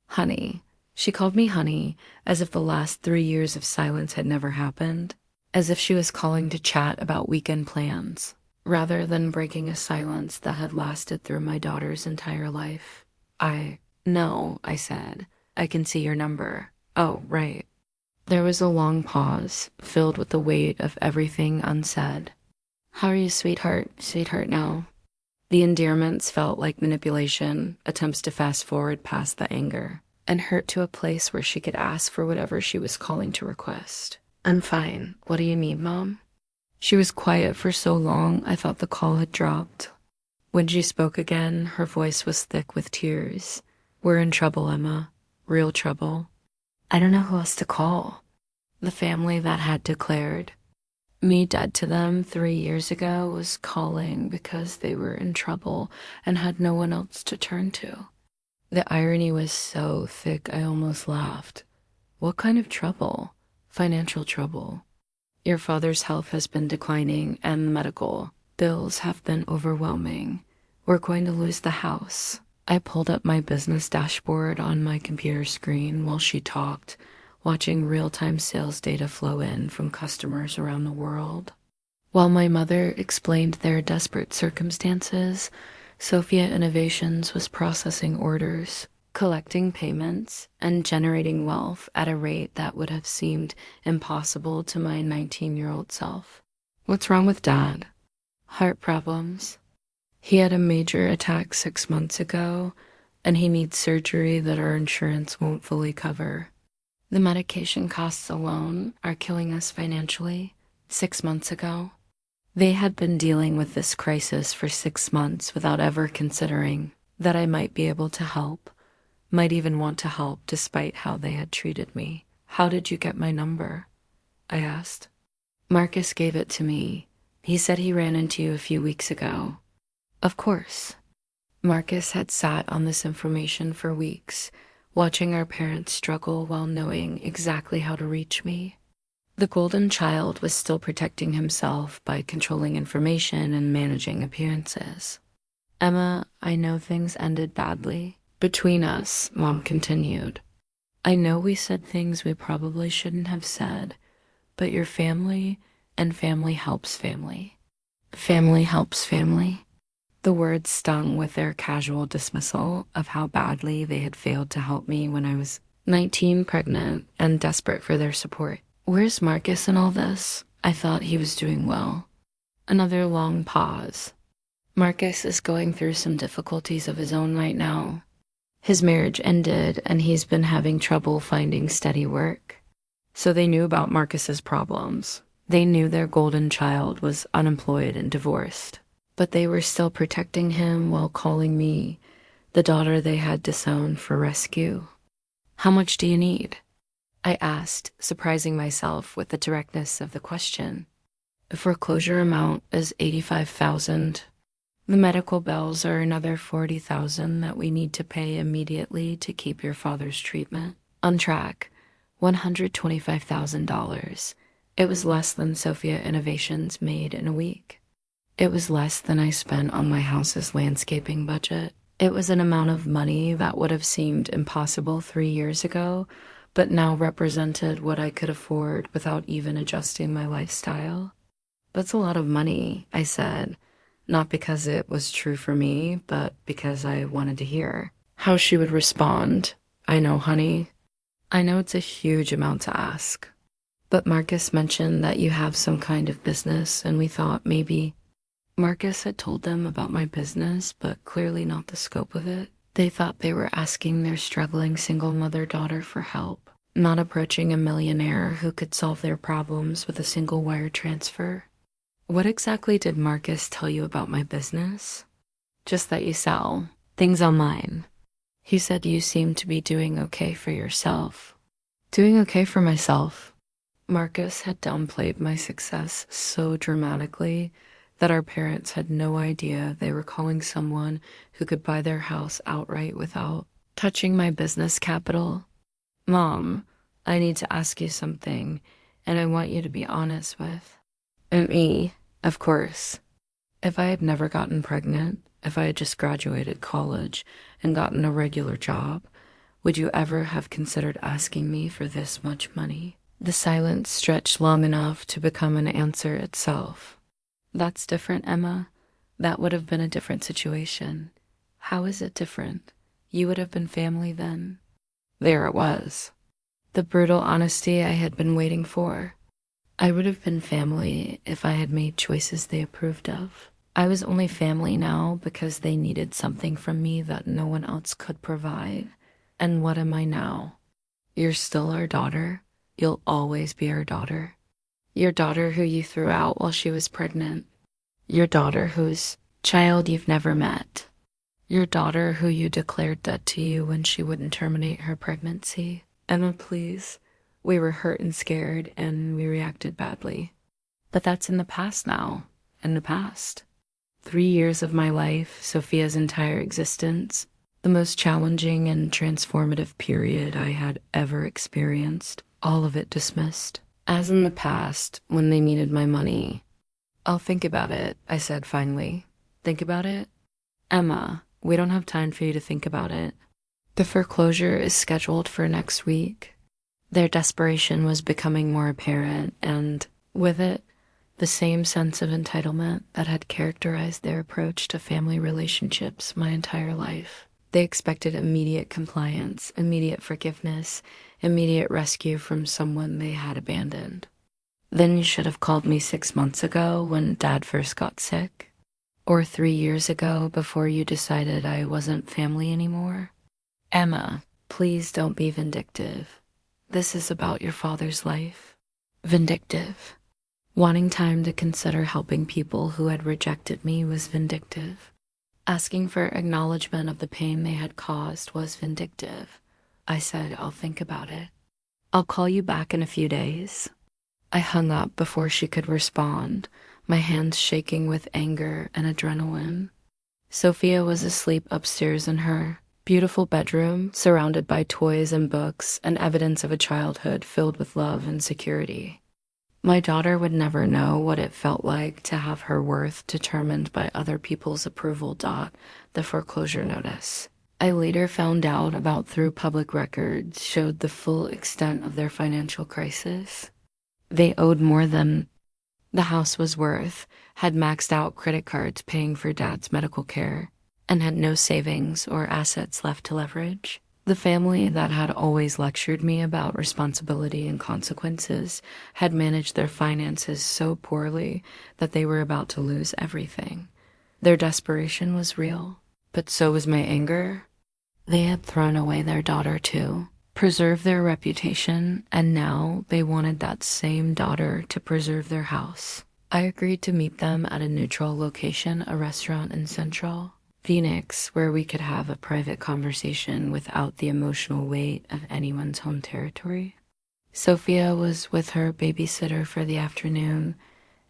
Honey. She called me honey, as if the last 3 years of silence had never happened, as if she was calling to chat about weekend plans, rather than breaking a silence that had lasted through my daughter's entire life. No, I said. I can see your number. Oh, right. There was a long pause, filled with the weight of everything unsaid. How are you, sweetheart? Sweetheart now. The endearments felt like manipulation, attempts to fast forward past the anger, and hurt to a place where she could ask for whatever she was calling to request. I'm fine. What do you need, Mom? She was quiet for so long, I thought the call had dropped. When she spoke again, her voice was thick with tears. We're in trouble, Emma. Real trouble. I don't know who else to call. The family that had declared me dead to them 3 years ago was calling because they were in trouble and had no one else to turn to. The irony was so thick I almost laughed. What kind of trouble? Financial trouble. Your father's health has been declining and the medical bills have been overwhelming. We're going to lose the house. I pulled up my business dashboard on my computer screen while she talked, watching real-time sales data flow in from customers around the world. While my mother explained their desperate circumstances, Sophia Innovations was processing orders, collecting payments, and generating wealth at a rate that would have seemed impossible to my 19-year-old self. What's wrong with Dad? Heart problems. He had a major attack 6 months ago, and he needs surgery that our insurance won't fully cover. The medication costs alone are killing us financially. 6 months ago, they had been dealing with this crisis for 6 months without ever considering that I might be able to help, might even want to help despite how they had treated me. How did you get my number? I asked. Marcus gave it to me. He said he ran into you a few weeks ago. Of course. Marcus had sat on this information for weeks, watching our parents struggle while knowing exactly how to reach me. The golden child was still protecting himself by controlling information and managing appearances. Emma, I know things ended badly. Between us, Mom continued. I know we said things we probably shouldn't have said, but you're family, and family helps family. Family helps family. The words stung with their casual dismissal of how badly they had failed to help me when I was 19, pregnant, and desperate for their support. Where's Marcus in all this? I thought he was doing well. Another long pause. Marcus is going through some difficulties of his own right now. His marriage ended, and he's been having trouble finding steady work. So they knew about Marcus's problems. They knew their golden child was unemployed and divorced. But they were still protecting him while calling me the daughter they had disowned for rescue. How much do you need? I asked, surprising myself with the directness of the question. The foreclosure amount is $85,000. The medical bills are another $40,000 that we need to pay immediately to keep your father's treatment on track. $125,000. It was less than Sophia Innovations made in a week. It was less than I spent on my house's landscaping budget. It was an amount of money that would have seemed impossible 3 years ago, but now represented what I could afford without even adjusting my lifestyle. That's a lot of money, I said, not because it was true for me, but because I wanted to hear how she would respond. I know, honey. I know it's a huge amount to ask. But Marcus mentioned that you have some kind of business, and we thought maybe. Marcus had told them about my business, but clearly not the scope of it. They thought they were asking their struggling single mother-daughter for help, not approaching a millionaire who could solve their problems with a single wire transfer. What exactly did Marcus tell you about my business? Just that you sell things online. He said you seemed to be doing okay for yourself. Doing okay for myself? Marcus had downplayed my success so dramatically that our parents had no idea they were calling someone who could buy their house outright without touching my business capital. Mom, I need to ask you something, and I want you to be honest with. And me, of course. If I had never gotten pregnant, if I had just graduated college and gotten a regular job, would you ever have considered asking me for this much money? The silence stretched long enough to become an answer itself. That's different, Emma. That would have been a different situation. How is it different? You would have been family then. There it was. The brutal honesty I had been waiting for. I would have been family if I had made choices they approved of. I was only family now because they needed something from me that no one else could provide. And what am I now? You're still our daughter. You'll always be our daughter. Your daughter who you threw out while she was pregnant. Your daughter whose child you've never met. Your daughter who you declared dead to you when she wouldn't terminate her pregnancy. Emma, please. We were hurt and scared, and we reacted badly. But that's in the past now. In the past. 3 years of my life, Sophia's entire existence, the most challenging and transformative period I had ever experienced, all of it dismissed. As in the past, when they needed my money. I'll think about it, I said finally. Think about it? Emma, we don't have time for you to think about it. The foreclosure is scheduled for next week. Their desperation was becoming more apparent, and with it, the same sense of entitlement that had characterized their approach to family relationships my entire life. They expected immediate compliance, immediate forgiveness, immediate rescue from someone they had abandoned. Then you should have called me 6 months ago when Dad first got sick. Or 3 years ago before you decided I wasn't family anymore. Emma, please don't be vindictive. This is about your father's life. Vindictive. Wanting time to consider helping people who had rejected me was vindictive. Asking for acknowledgement of the pain they had caused was vindictive. I said, I'll think about it. I'll call you back in a few days. I hung up before she could respond, my hands shaking with anger and adrenaline. Sophia was asleep upstairs in her Beautiful bedroom, surrounded by toys and books, and evidence of a childhood filled with love and security. My daughter would never know what it felt like to have her worth determined by other people's approval. The foreclosure notice I later found out about through public records showed the full extent of their financial crisis. They owed more than the house was worth, had maxed out credit cards paying for Dad's medical care, and had no savings or assets left to leverage. The family that had always lectured me about responsibility and consequences had managed their finances so poorly that they were about to lose everything. Their desperation was real, but so was my anger. They had thrown away their daughter too, preserved their reputation, and now they wanted that same daughter to preserve their house. I agreed to meet them at a neutral location, a restaurant in Central Phoenix, where we could have a private conversation without the emotional weight of anyone's home territory. Sophia was with her babysitter for the afternoon,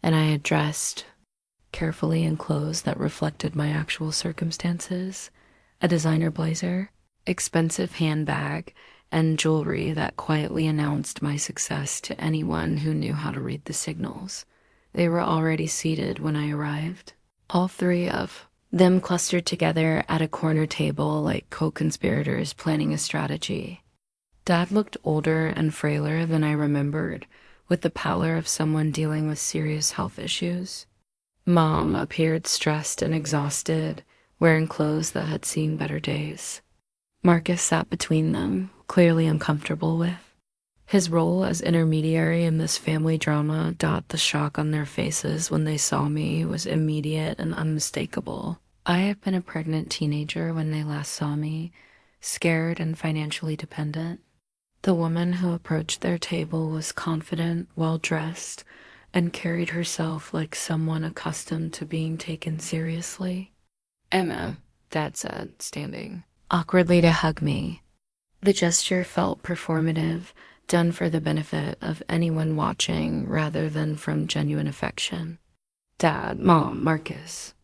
and I had dressed carefully in clothes that reflected my actual circumstances, a designer blazer, expensive handbag, and jewelry that quietly announced my success to anyone who knew how to read the signals. They were already seated when I arrived. All three of them clustered together at a corner table like co-conspirators planning a strategy. Dad looked older and frailer than I remembered, with the pallor of someone dealing with serious health issues. Mom appeared stressed and exhausted, wearing clothes that had seen better days. Marcus sat between them, clearly uncomfortable with his role as intermediary in this family drama. The shock on their faces when they saw me was immediate and unmistakable. I had been a pregnant teenager when they last saw me, scared and financially dependent. The woman who approached their table was confident, well-dressed, and carried herself like someone accustomed to being taken seriously. "Emma," Dad said, standing awkwardly to hug me. The gesture felt performative, done for the benefit of anyone watching rather than from genuine affection. "Dad, Mom, Marcus."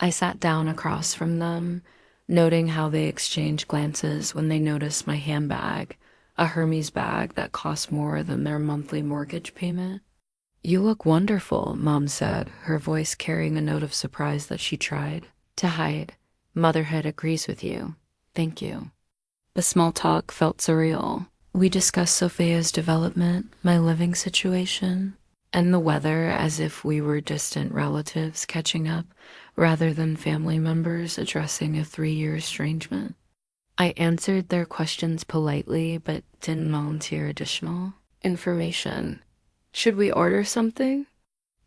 I sat down across from them, noting how they exchanged glances when they noticed my handbag, a Hermes bag that cost more than their monthly mortgage payment. "You look wonderful," Mom said, her voice carrying a note of surprise that she tried to hide. "Motherhood agrees with you. Thank you." The small talk felt surreal. We discussed Sophia's development, my living situation, and the weather as if we were distant relatives catching up rather than family members addressing a 3-year estrangement. I answered their questions politely but didn't volunteer additional information. "Should we order something?"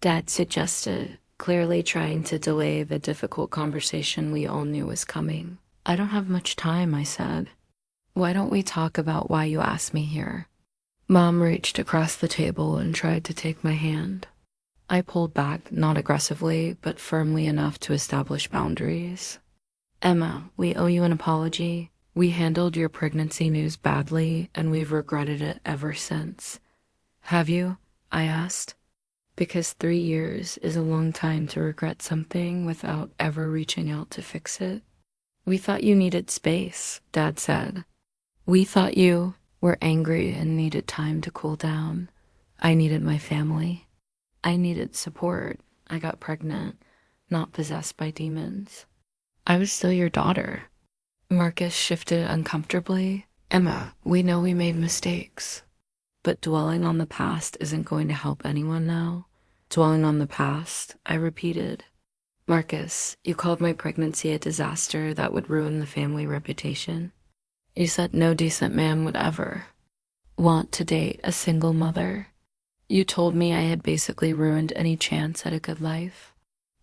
Dad suggested, clearly trying to delay the difficult conversation we all knew was coming. "I don't have much time," I said. "Why don't we talk about why you asked me here?" Mom reached across the table and tried to take my hand. I pulled back, not aggressively, but firmly enough to establish boundaries. "Emma, we owe you an apology. We handled your pregnancy news badly, and we've regretted it ever since." "Have you?" I asked. Because 3 years is a long time to regret something without ever reaching out to fix it. "We thought you needed space," Dad said. "We thought you were angry and needed time to cool down. I needed my family. I needed support. I got pregnant, not possessed by demons. I was still your daughter." Marcus shifted uncomfortably. "Emma, we know we made mistakes. But dwelling on the past isn't going to help anyone now." "Dwelling on the past," I repeated. "Marcus, you called my pregnancy a disaster that would ruin the family reputation. You said no decent man would ever want to date a single mother. You told me I had basically ruined any chance at a good life.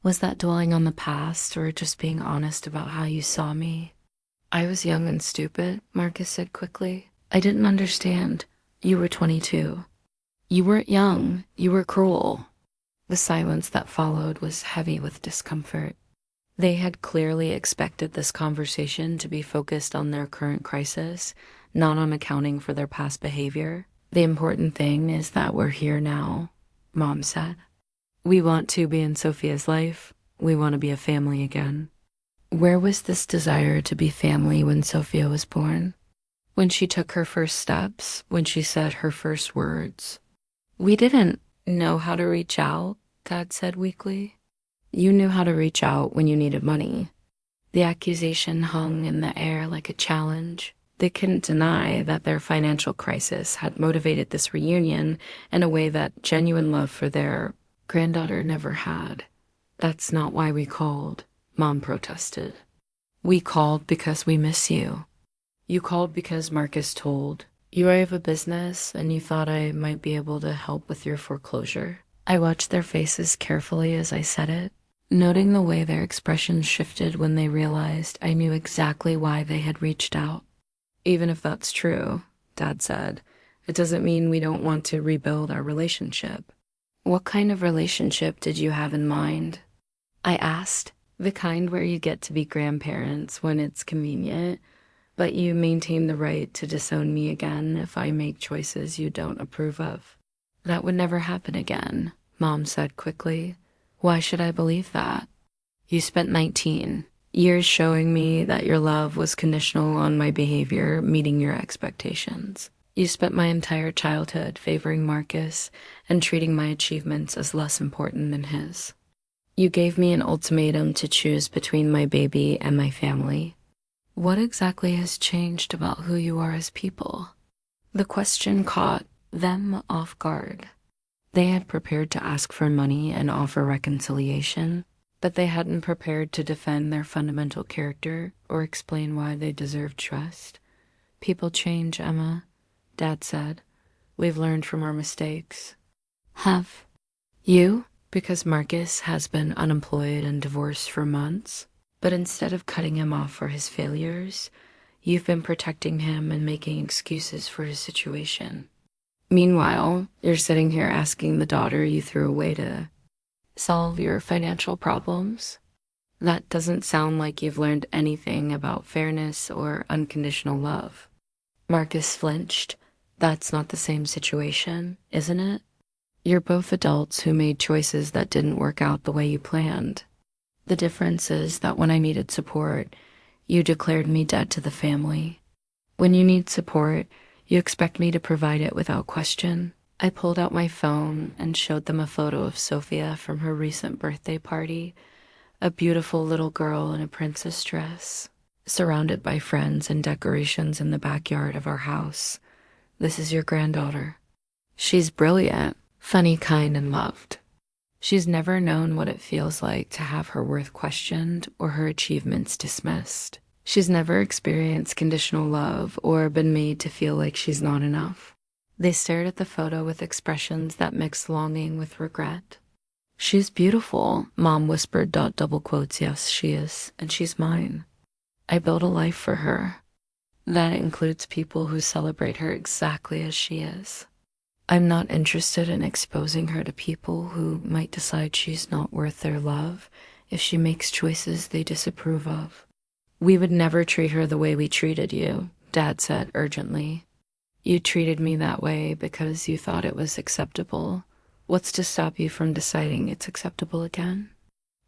Was that dwelling on the past or just being honest about how you saw me?" "I was young and stupid," Marcus said quickly. "I didn't understand. You were 22. You weren't young. You were cruel." The silence that followed was heavy with discomfort. They had clearly expected this conversation to be focused on their current crisis, not on accounting for their past behavior. "The important thing is that we're here now," Mom said. "We want to be in Sophia's life. We want to be a family again." Where was this desire to be family when Sophia was born? When she took her first steps? When she said her first words? We didn't know how to reach out, Dad said weakly. You knew how to reach out when you needed money. The accusation hung in the air like a challenge. They couldn't deny that their financial crisis had motivated this reunion in a way that genuine love for their granddaughter never had. That's not why we called, Mom protested. We called because we miss you. You called because Marcus told you I have a business and you thought I might be able to help with your foreclosure. I watched their faces carefully as I said it, noting the way their expressions shifted when they realized I knew exactly why they had reached out. Even if that's true, Dad said, it doesn't mean we don't want to rebuild our relationship. What kind of relationship did you have in mind? I asked. The kind where you get to be grandparents when it's convenient, but you maintain the right to disown me again if I make choices you don't approve of. That would never happen again, Mom said quickly. Why should I believe that? You spent 19 years showing me that your love was conditional on my behavior meeting your expectations. You spent my entire childhood favoring Marcus and treating my achievements as less important than his. You gave me an ultimatum to choose between my baby and my family. What exactly has changed about who you are as people? The question caught them off guard. They had prepared to ask for money and offer reconciliation, but they hadn't prepared to defend their fundamental character or explain why they deserved trust. People change, Emma, Dad said. We've learned from our mistakes. Have you? Because Marcus has been unemployed and divorced for months. But instead of cutting him off for his failures, you've been protecting him and making excuses for his situation. Meanwhile, you're sitting here asking the daughter you threw away to solve your financial problems. That doesn't sound like you've learned anything about fairness or unconditional love. Marcus flinched. That's not the same situation, isn't it? You're both adults who made choices that didn't work out the way you planned. The difference is that when I needed support, you declared me dead to the family. When you need support, you expect me to provide it without question. I pulled out my phone and showed them a photo of Sophia from her recent birthday party, a beautiful little girl in a princess dress, surrounded by friends and decorations in the backyard of our house. This is your granddaughter. She's brilliant, funny, kind, and loved. She's never known what it feels like to have her worth questioned or her achievements dismissed. She's never experienced conditional love or been made to feel like she's not enough. They stared at the photo with expressions that mixed longing with regret. She's beautiful, Mom whispered, double quotes, yes, she is, and she's mine. I built a life for her. That includes people who celebrate her exactly as she is. I'm not interested in exposing her to people who might decide she's not worth their love if she makes choices they disapprove of. We would never treat her the way we treated you, Dad said urgently. You treated me that way because you thought it was acceptable. What's to stop you from deciding it's acceptable again?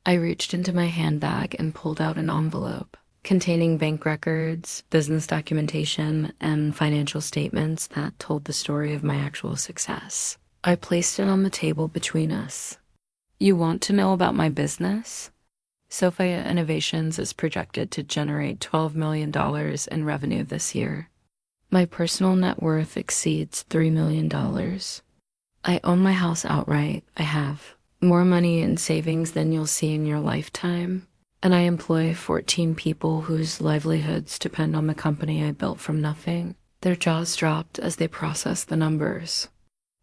I reached into my handbag and pulled out an envelope containing bank records, business documentation, and financial statements that told the story of my actual success. I placed it on the table between us. You want to know about my business? Sophia Innovations is projected to generate $12 million in revenue this year. My personal net worth exceeds $3 million. I own my house outright. I have more money in savings than you'll see in your lifetime. And I employ 14 people whose livelihoods depend on the company I built from nothing. Their jaws dropped as they processed the numbers.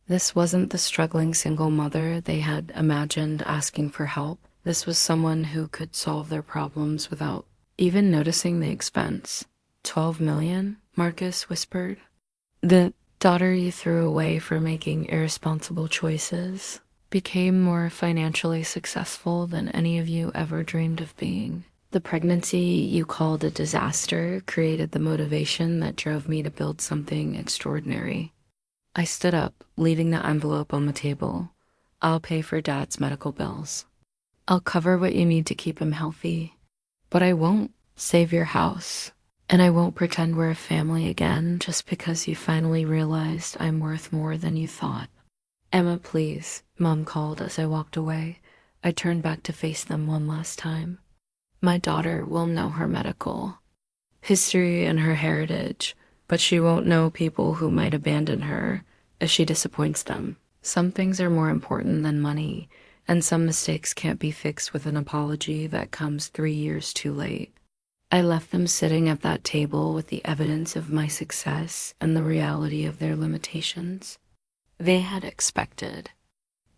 This wasn't the struggling single mother they had imagined asking for help. This was someone who could solve their problems without even noticing the expense. 12 million, Marcus whispered. The daughter you threw away for making irresponsible choices became more financially successful than any of you ever dreamed of being. The pregnancy you called a disaster created the motivation that drove me to build something extraordinary. I stood up, leaving the envelope on the table. I'll pay for Dad's medical bills. I'll cover what you need to keep him healthy. But I won't save your house. And I won't pretend we're a family again just because you finally realized I'm worth more than you thought. Emma, please, Mom called as I walked away. I turned back to face them one last time. My daughter will know her medical history and her heritage, but she won't know people who might abandon her if she disappoints them. Some things are more important than money, and some mistakes can't be fixed with an apology that comes 3 years too late. I left them sitting at that table with the evidence of my success and the reality of their limitations. They had expected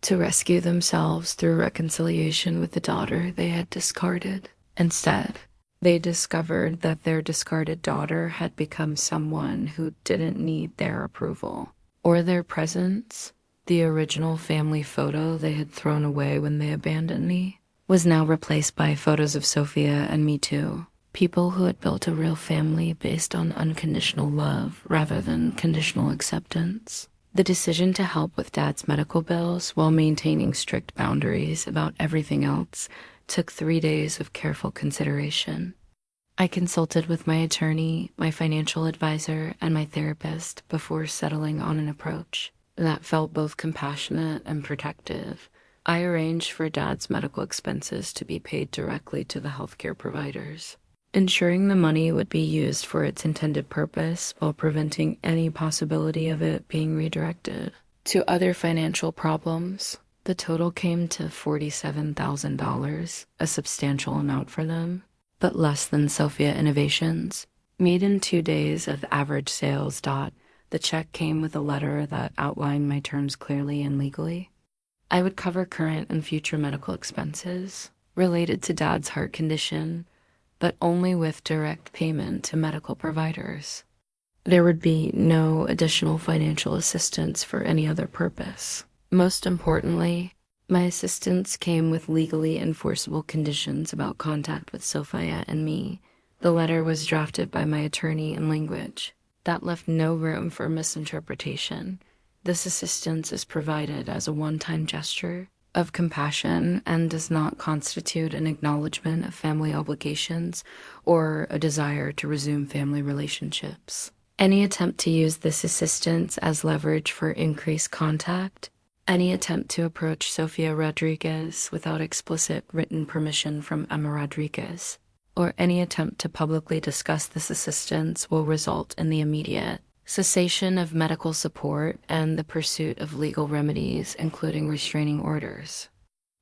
to rescue themselves through reconciliation with the daughter they had discarded. Instead, they discovered that their discarded daughter had become someone who didn't need their approval or their presence. The original family photo they had thrown away when they abandoned me was now replaced by photos of Sophia and me too. People who had built a real family based on unconditional love rather than conditional acceptance. The decision to help with Dad's medical bills while maintaining strict boundaries about everything else took 3 days of careful consideration. I consulted with my attorney, my financial advisor, and my therapist before settling on an approach that felt both compassionate and protective. I arranged for Dad's medical expenses to be paid directly to the healthcare providers, ensuring the money would be used for its intended purpose while preventing any possibility of it being redirected to other financial problems. The total came to $47,000, a substantial amount for them, but less than Sophia Innovations. Made in 2 days of average sales. The check came with a letter that outlined my terms clearly and legally. I would cover current and future medical expenses related to Dad's heart condition, but only with direct payment to medical providers. There would be no additional financial assistance for any other purpose. Most importantly, my assistance came with legally enforceable conditions about contact with Sophia and me. The letter was drafted by my attorney in language that left no room for misinterpretation. This assistance is provided as a one-time gesture of compassion and does not constitute an acknowledgement of family obligations or a desire to resume family relationships. Any attempt to use this assistance as leverage for increased contact, any attempt to approach Sophia Rodriguez without explicit written permission from Emma Rodriguez, or any attempt to publicly discuss this assistance will result in the immediate cessation of medical support and the pursuit of legal remedies, including restraining orders.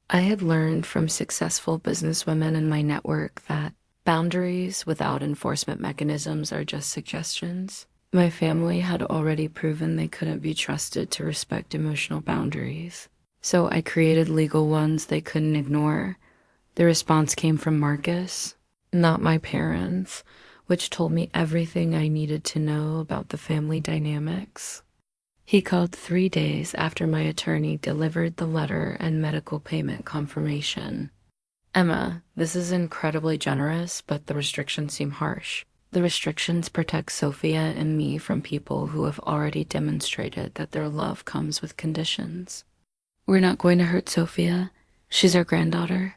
I had learned from successful businesswomen in my network that boundaries without enforcement mechanisms are just suggestions. My family had already proven they couldn't be trusted to respect emotional boundaries, so I created legal ones they couldn't ignore. The response came from Marcus, not my parents, which told me everything I needed to know about the family dynamics. He called 3 days after my attorney delivered the letter and medical payment confirmation. Emma, this is incredibly generous, but the restrictions seem harsh. The restrictions protect Sophia and me from people who have already demonstrated that their love comes with conditions. We're not going to hurt Sophia. She's our granddaughter.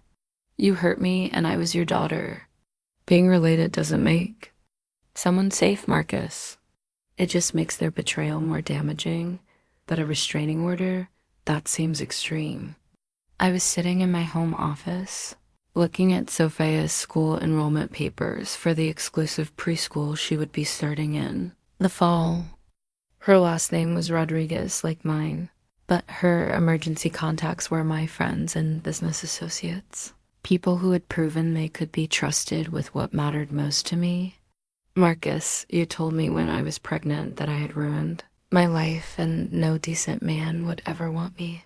You hurt me and I was your daughter. Being related doesn't make someone safe, Marcus. It just makes their betrayal more damaging, but a restraining order, that seems extreme. I was sitting in my home office, looking at Sophia's school enrollment papers for the exclusive preschool she would be starting in the fall. Her last name was Rodriguez, like mine, but her emergency contacts were my friends and business associates. People who had proven they could be trusted with what mattered most to me. Marcus, you told me when I was pregnant that I had ruined my life and no decent man would ever want me.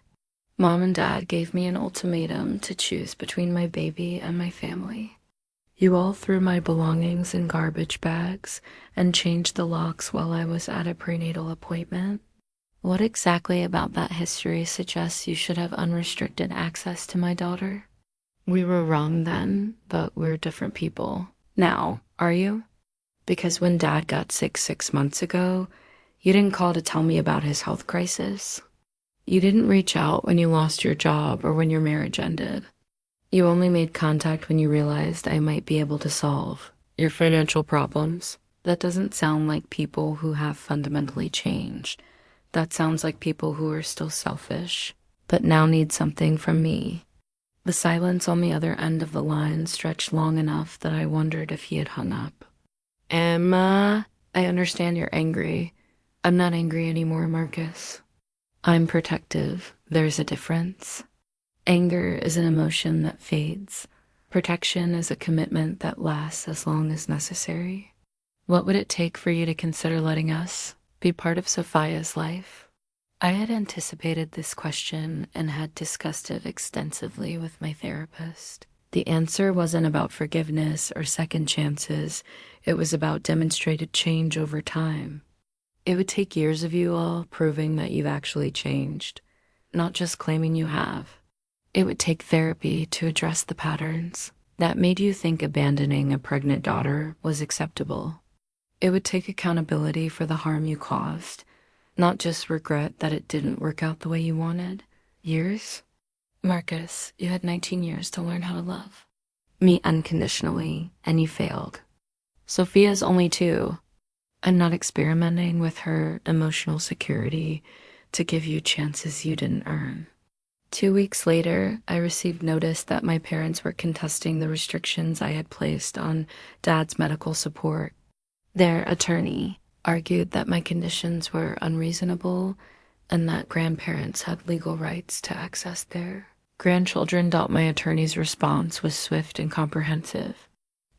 Mom and Dad gave me an ultimatum to choose between my baby and my family. You all threw my belongings in garbage bags and changed the locks while I was at a prenatal appointment. What exactly about that history suggests you should have unrestricted access to my daughter? We were wrong then, but we're different people. Now, are you? Because when Dad got sick 6 months ago, you didn't call to tell me about his health crisis. You didn't reach out when you lost your job or when your marriage ended. You only made contact when you realized I might be able to solve your financial problems. That doesn't sound like people who have fundamentally changed. That sounds like people who are still selfish, but now need something from me. The silence on the other end of the line stretched long enough that I wondered if he had hung up. Emma, I understand you're angry. I'm not angry anymore, Marcus. I'm protective. There's a difference. Anger is an emotion that fades. Protection is a commitment that lasts as long as necessary. What would it take for you to consider letting us be part of Sophia's life? I had anticipated this question and had discussed it extensively with my therapist. The answer wasn't about forgiveness or second chances. It was about demonstrated change over time. It would take years of you all proving that you've actually changed, not just claiming you have. It would take therapy to address the patterns that made you think abandoning a pregnant daughter was acceptable. It would take accountability for the harm you caused, not just regret that it didn't work out the way you wanted. Years? Marcus, you had 19 years to learn how to love me unconditionally, and you failed. Sophia's only 2. I'm not experimenting with her emotional security to give you chances you didn't earn. 2 weeks later, I received notice that my parents were contesting the restrictions I had placed on Dad's medical support. Their attorney argued that my conditions were unreasonable and that grandparents had legal rights to access their grandchildren. My attorney's response was swift and comprehensive.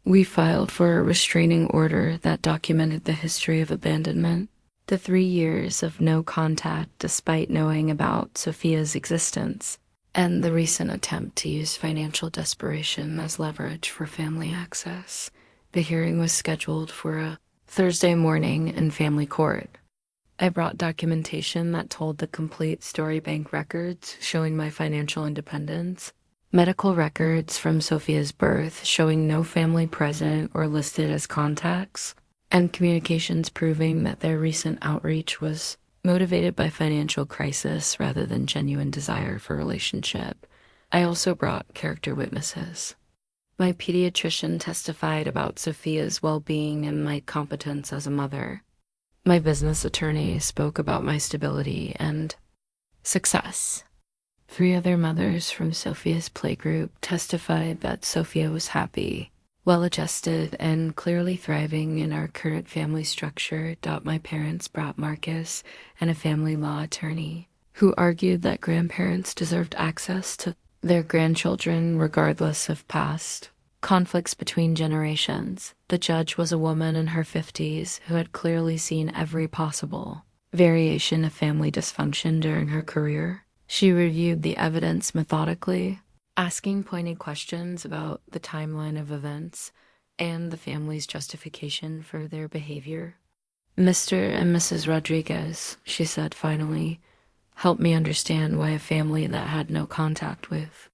We filed for a restraining order that documented the history of abandonment, the 3 years of no contact despite knowing about Sophia's existence, and the recent attempt to use financial desperation as leverage for family access. The hearing was scheduled for a Thursday morning in family court. I brought documentation that told the complete story, bank records showing my financial independence, medical records from Sophia's birth showing no family present or listed as contacts, and communications proving that their recent outreach was motivated by financial crisis rather than genuine desire for relationship. I also brought character witnesses. My pediatrician testified about Sophia's well-being and my competence as a mother. My business attorney spoke about my stability and success. 3 other mothers from Sophia's playgroup testified that Sophia was happy, well-adjusted, and clearly thriving in our current family structure. My parents brought Marcus and a family law attorney who argued that grandparents deserved access to their grandchildren regardless of past conflicts between generations. The judge was a woman in her 50s who had clearly seen every possible variation of family dysfunction during her career. She reviewed the evidence methodically, asking pointed questions about the timeline of events and the family's justification for their behavior. Mr. and Mrs. Rodriguez, she said finally, helped me understand why a family that had no contact with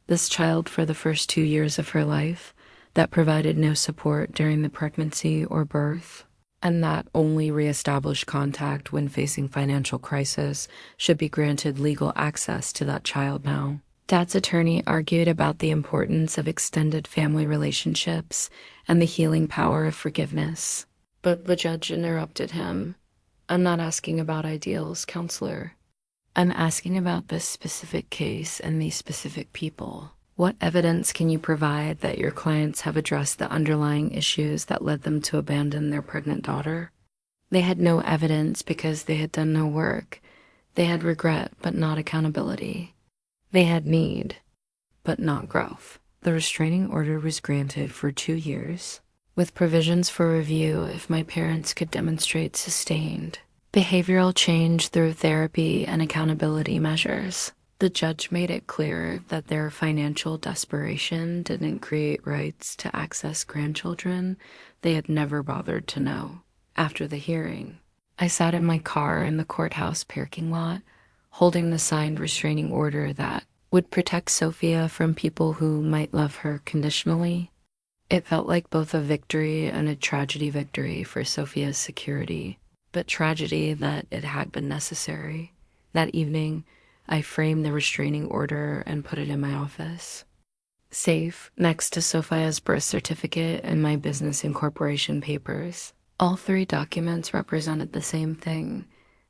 this child for the first 2 years of her life, that provided no support during the pregnancy or birth, and that only reestablished contact when facing financial crisis, should be granted legal access to that child now. Dad's attorney argued about the importance of extended family relationships and the healing power of forgiveness. But the judge interrupted him. I'm not asking about ideals, counselor. I'm asking about this specific case and these specific people. What evidence can you provide that your clients have addressed the underlying issues that led them to abandon their pregnant daughter? They had no evidence because they had done no work. They had regret, but not accountability. They had need, but not growth. The restraining order was granted for 2 years, with provisions for review if my parents could demonstrate sustained behavioral change through therapy and accountability measures. The judge made it clear that their financial desperation didn't create rights to access grandchildren they had never bothered to know. After the hearing, I sat in my car in the courthouse parking lot, holding the signed restraining order that would protect Sophia from people who might love her conditionally. It felt like both a victory and a tragedy victory for Sophia's security, but tragedy that it had been necessary. That evening, I framed the restraining order and put it in my office. safe next to Sophia's birth certificate and my business incorporation papers. All three documents represented the same thing: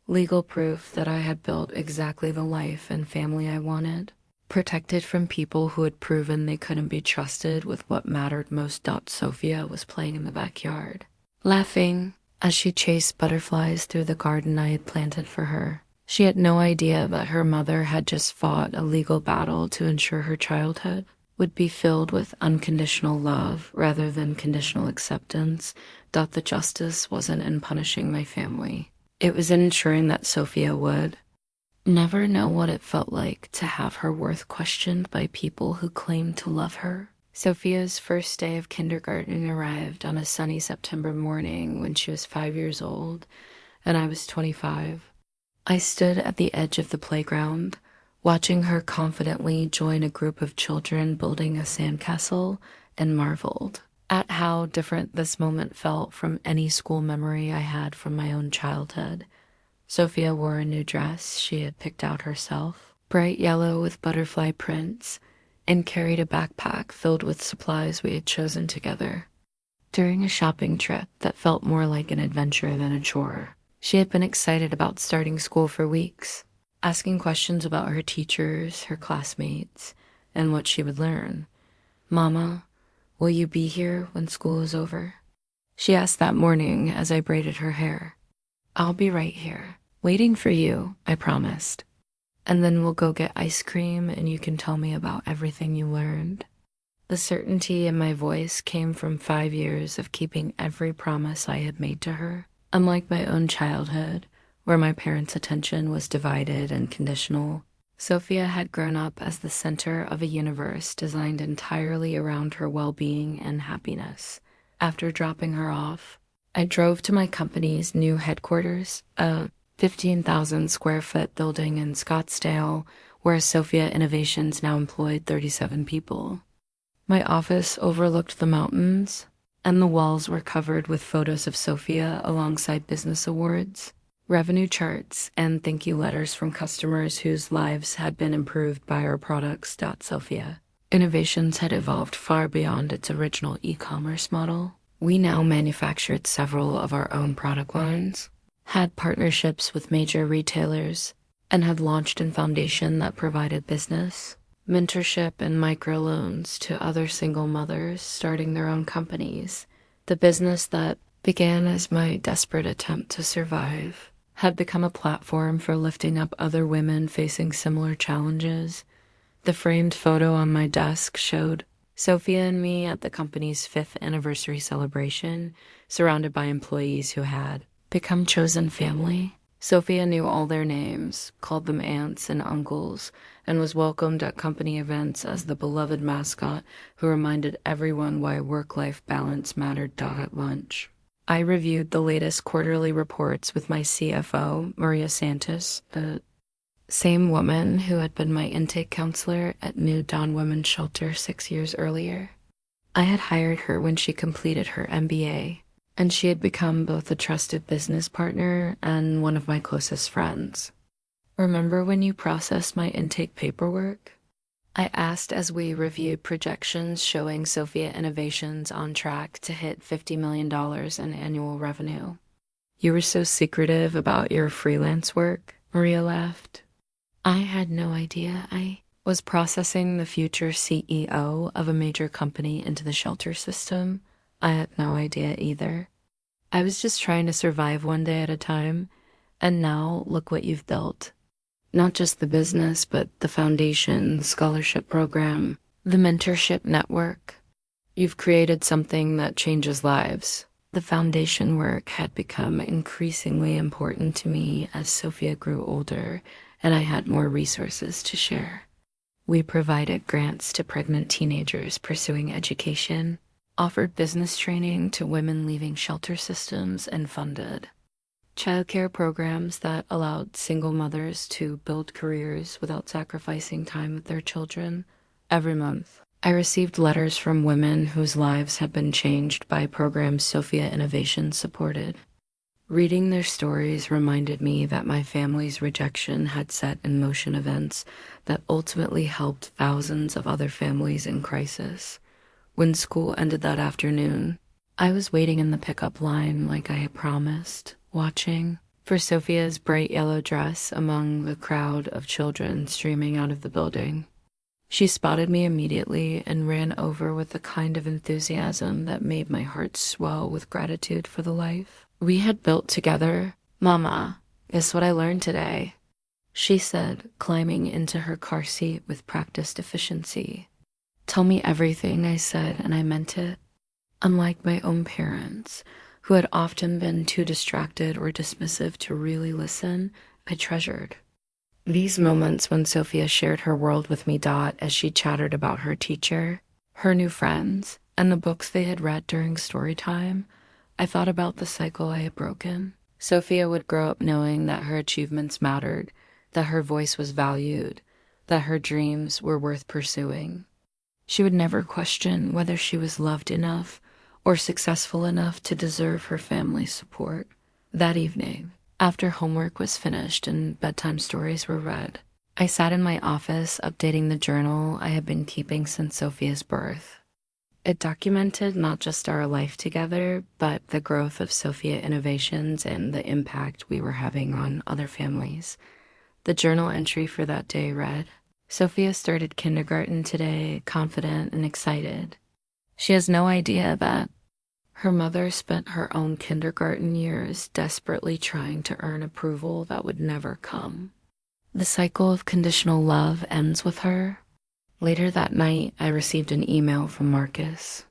legal proof that I had built exactly the life and family I wanted, protected from people who had proven they couldn't be trusted with what mattered most. Sophia was playing in the backyard, laughing as she chased butterflies through the garden I had planted for her. She had no idea that her mother had just fought a legal battle to ensure her childhood would be filled with unconditional love rather than conditional acceptance. The justice wasn't in punishing my family. It was in ensuring that Sophia would never know what it felt like to have her worth questioned by people who claimed to love her. Sophia's first day of kindergarten arrived on a sunny September morning when she was 5 years old, and I was 25. I stood at the edge of the playground, watching her confidently join a group of children building a sandcastle, and marveled at how different this moment felt from any school memory I had from my own childhood. Sophia wore a new dress she had picked out herself, bright yellow with butterfly prints, and carried a backpack filled with supplies we had chosen together. During a shopping trip that felt more like an adventure than a chore, she had been excited about starting school for weeks, asking questions about her teachers, her classmates, and what she would learn. "Mama, will you be here when school is over?" She asked that morning as I braided her hair. "I'll be right here, waiting for you," I promised. "And then we'll go get ice cream and you can tell me about everything you learned." The certainty in my voice came from 5 years of keeping every promise I had made to her. Unlike my own childhood, where my parents' attention was divided and conditional, Sophia had grown up as the center of a universe designed entirely around her well-being and happiness. After dropping her off, I drove to my company's new headquarters, a 15,000 square foot building in Scottsdale, where Sophia Innovations now employed 37 people. My office overlooked the mountains, and the walls were covered with photos of Sophia alongside business awards, revenue charts, and thank you letters from customers whose lives had been improved by our products. Sophia Innovations had evolved far beyond its original e-commerce model. We now manufactured several of our own product lines, had partnerships with major retailers, and had launched a foundation that provided business, mentorship, and microloans to other single mothers starting their own companies. The business that began as my desperate attempt to survive had become a platform for lifting up other women facing similar challenges. The framed photo on my desk showed Sophia and me at the company's 5th anniversary celebration, surrounded by employees who had become chosen family. Sophia knew all their names, called them aunts and uncles, and was welcomed at company events as the beloved mascot who reminded everyone why work-life balance mattered. At lunch, I reviewed the latest quarterly reports with my CFO, Maria Santos, the same woman who had been my intake counselor at New Dawn Women's Shelter 6 years earlier. I had hired her when she completed her MBA, and she had become both a trusted business partner and one of my closest friends. "Remember when you processed my intake paperwork?" I asked as we reviewed projections showing Sophia Innovations on track to hit $50 million in annual revenue. "You were so secretive about your freelance work," Maria laughed. I had no idea I was processing the future CEO of a major company into the shelter system. I had no idea either. I was just trying to survive one day at a time, and now look what you've built. Not just the business, but the foundation, the scholarship program, the mentorship network. You've created something that changes lives. The foundation work had become increasingly important to me as Sophia grew older and I had more resources to share. We provided grants to pregnant teenagers pursuing education, offered business training to women leaving shelter systems, and funded childcare programs that allowed single mothers to build careers without sacrificing time with their children. Every month, I received letters from women whose lives had been changed by programs Sophia Innovations supported. Reading their stories reminded me that my family's rejection had set in motion events that ultimately helped thousands of other families in crisis. When school ended that afternoon, I was waiting in the pickup line like I had promised, watching for Sophia's bright yellow dress among the crowd of children streaming out of the building. She spotted me immediately and ran over with the kind of enthusiasm that made my heart swell with gratitude for the life we had built together. "Mama, guess what I learned today?" she said, climbing into her car seat with practiced efficiency. "Tell me everything," I said, and I meant it. Unlike my own parents, who had often been too distracted or dismissive to really listen, I treasured these moments when Sophia shared her world with me, as she chattered about her teacher, her new friends, and the books they had read during story time. I thought about the cycle I had broken. Sophia would grow up knowing that her achievements mattered, that her voice was valued, that her dreams were worth pursuing. She would never question whether she was loved enough or successful enough to deserve her family's support. That evening, after homework was finished and bedtime stories were read, I sat in my office updating the journal I had been keeping since Sophia's birth. It documented not just our life together, but the growth of Sophia Innovations and the impact we were having on other families. The journal entry for that day read, "Sophia started kindergarten today, confident and excited. She has no idea that her mother spent her own kindergarten years desperately trying to earn approval that would never come. The cycle of conditional love ends with her." Later that night, I received an email from Marcus.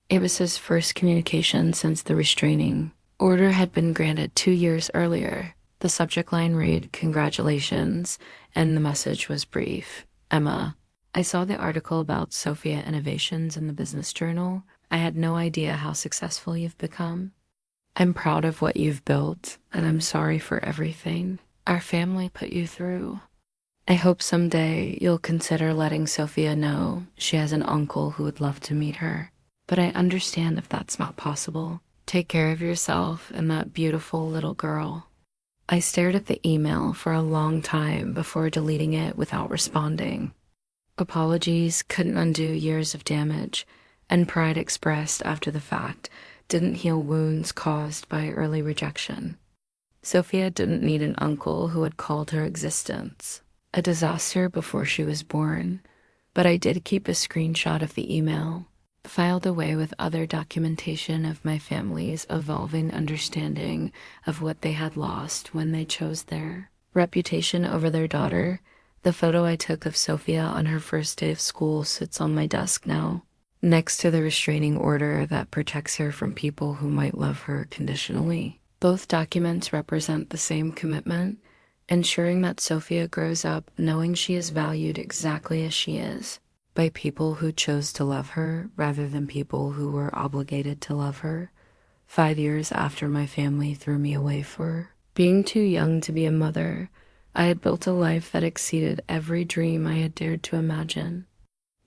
It was his first communication since the restraining order had been granted 2 years earlier. The subject line read, "Congratulations," and the message was brief. "Emma, I saw the article about Sophia Innovations in the business journal. I had no idea how successful you've become. I'm proud of what you've built, and I'm sorry for everything our family put you through. I hope someday you'll consider letting Sophia know she has an uncle who would love to meet her. But I understand if that's not possible. Take care of yourself and that beautiful little girl." I stared at the email for a long time before deleting it without responding. Apologies couldn't undo years of damage, and pride expressed after the fact didn't heal wounds caused by early rejection. Sophia didn't need an uncle who had called her existence a disaster before she was born, but I did keep a screenshot of the email, filed away with other documentation of my family's evolving understanding of what they had lost when they chose their reputation over their daughter. The photo I took of Sophia on her first day of school sits on my desk now, next to the restraining order that protects her from people who might love her conditionally. Both documents represent the same commitment, ensuring that Sophia grows up knowing she is valued exactly as she is, by people who chose to love her rather than people who were obligated to love her. 5 years after my family threw me away for being too young to be a mother, I had built a life that exceeded every dream I had dared to imagine.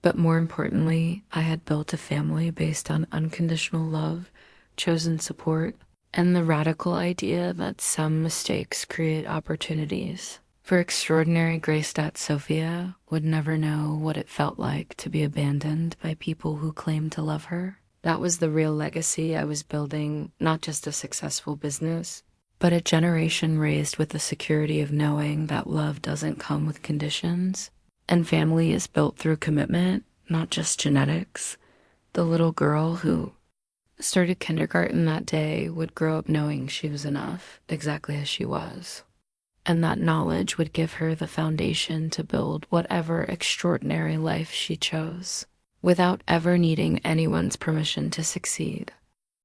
But more importantly, I had built a family based on unconditional love, chosen support, and the radical idea that some mistakes create opportunities. For extraordinary grace that Sophia would never know what it felt like to be abandoned by people who claimed to love her. That was the real legacy I was building, not just a successful business, but a generation raised with the security of knowing that love doesn't come with conditions, and family is built through commitment, not just genetics. The little girl who started kindergarten that day would grow up knowing she was enough, exactly as she was. And that knowledge would give her the foundation to build whatever extraordinary life she chose, without ever needing anyone's permission to succeed.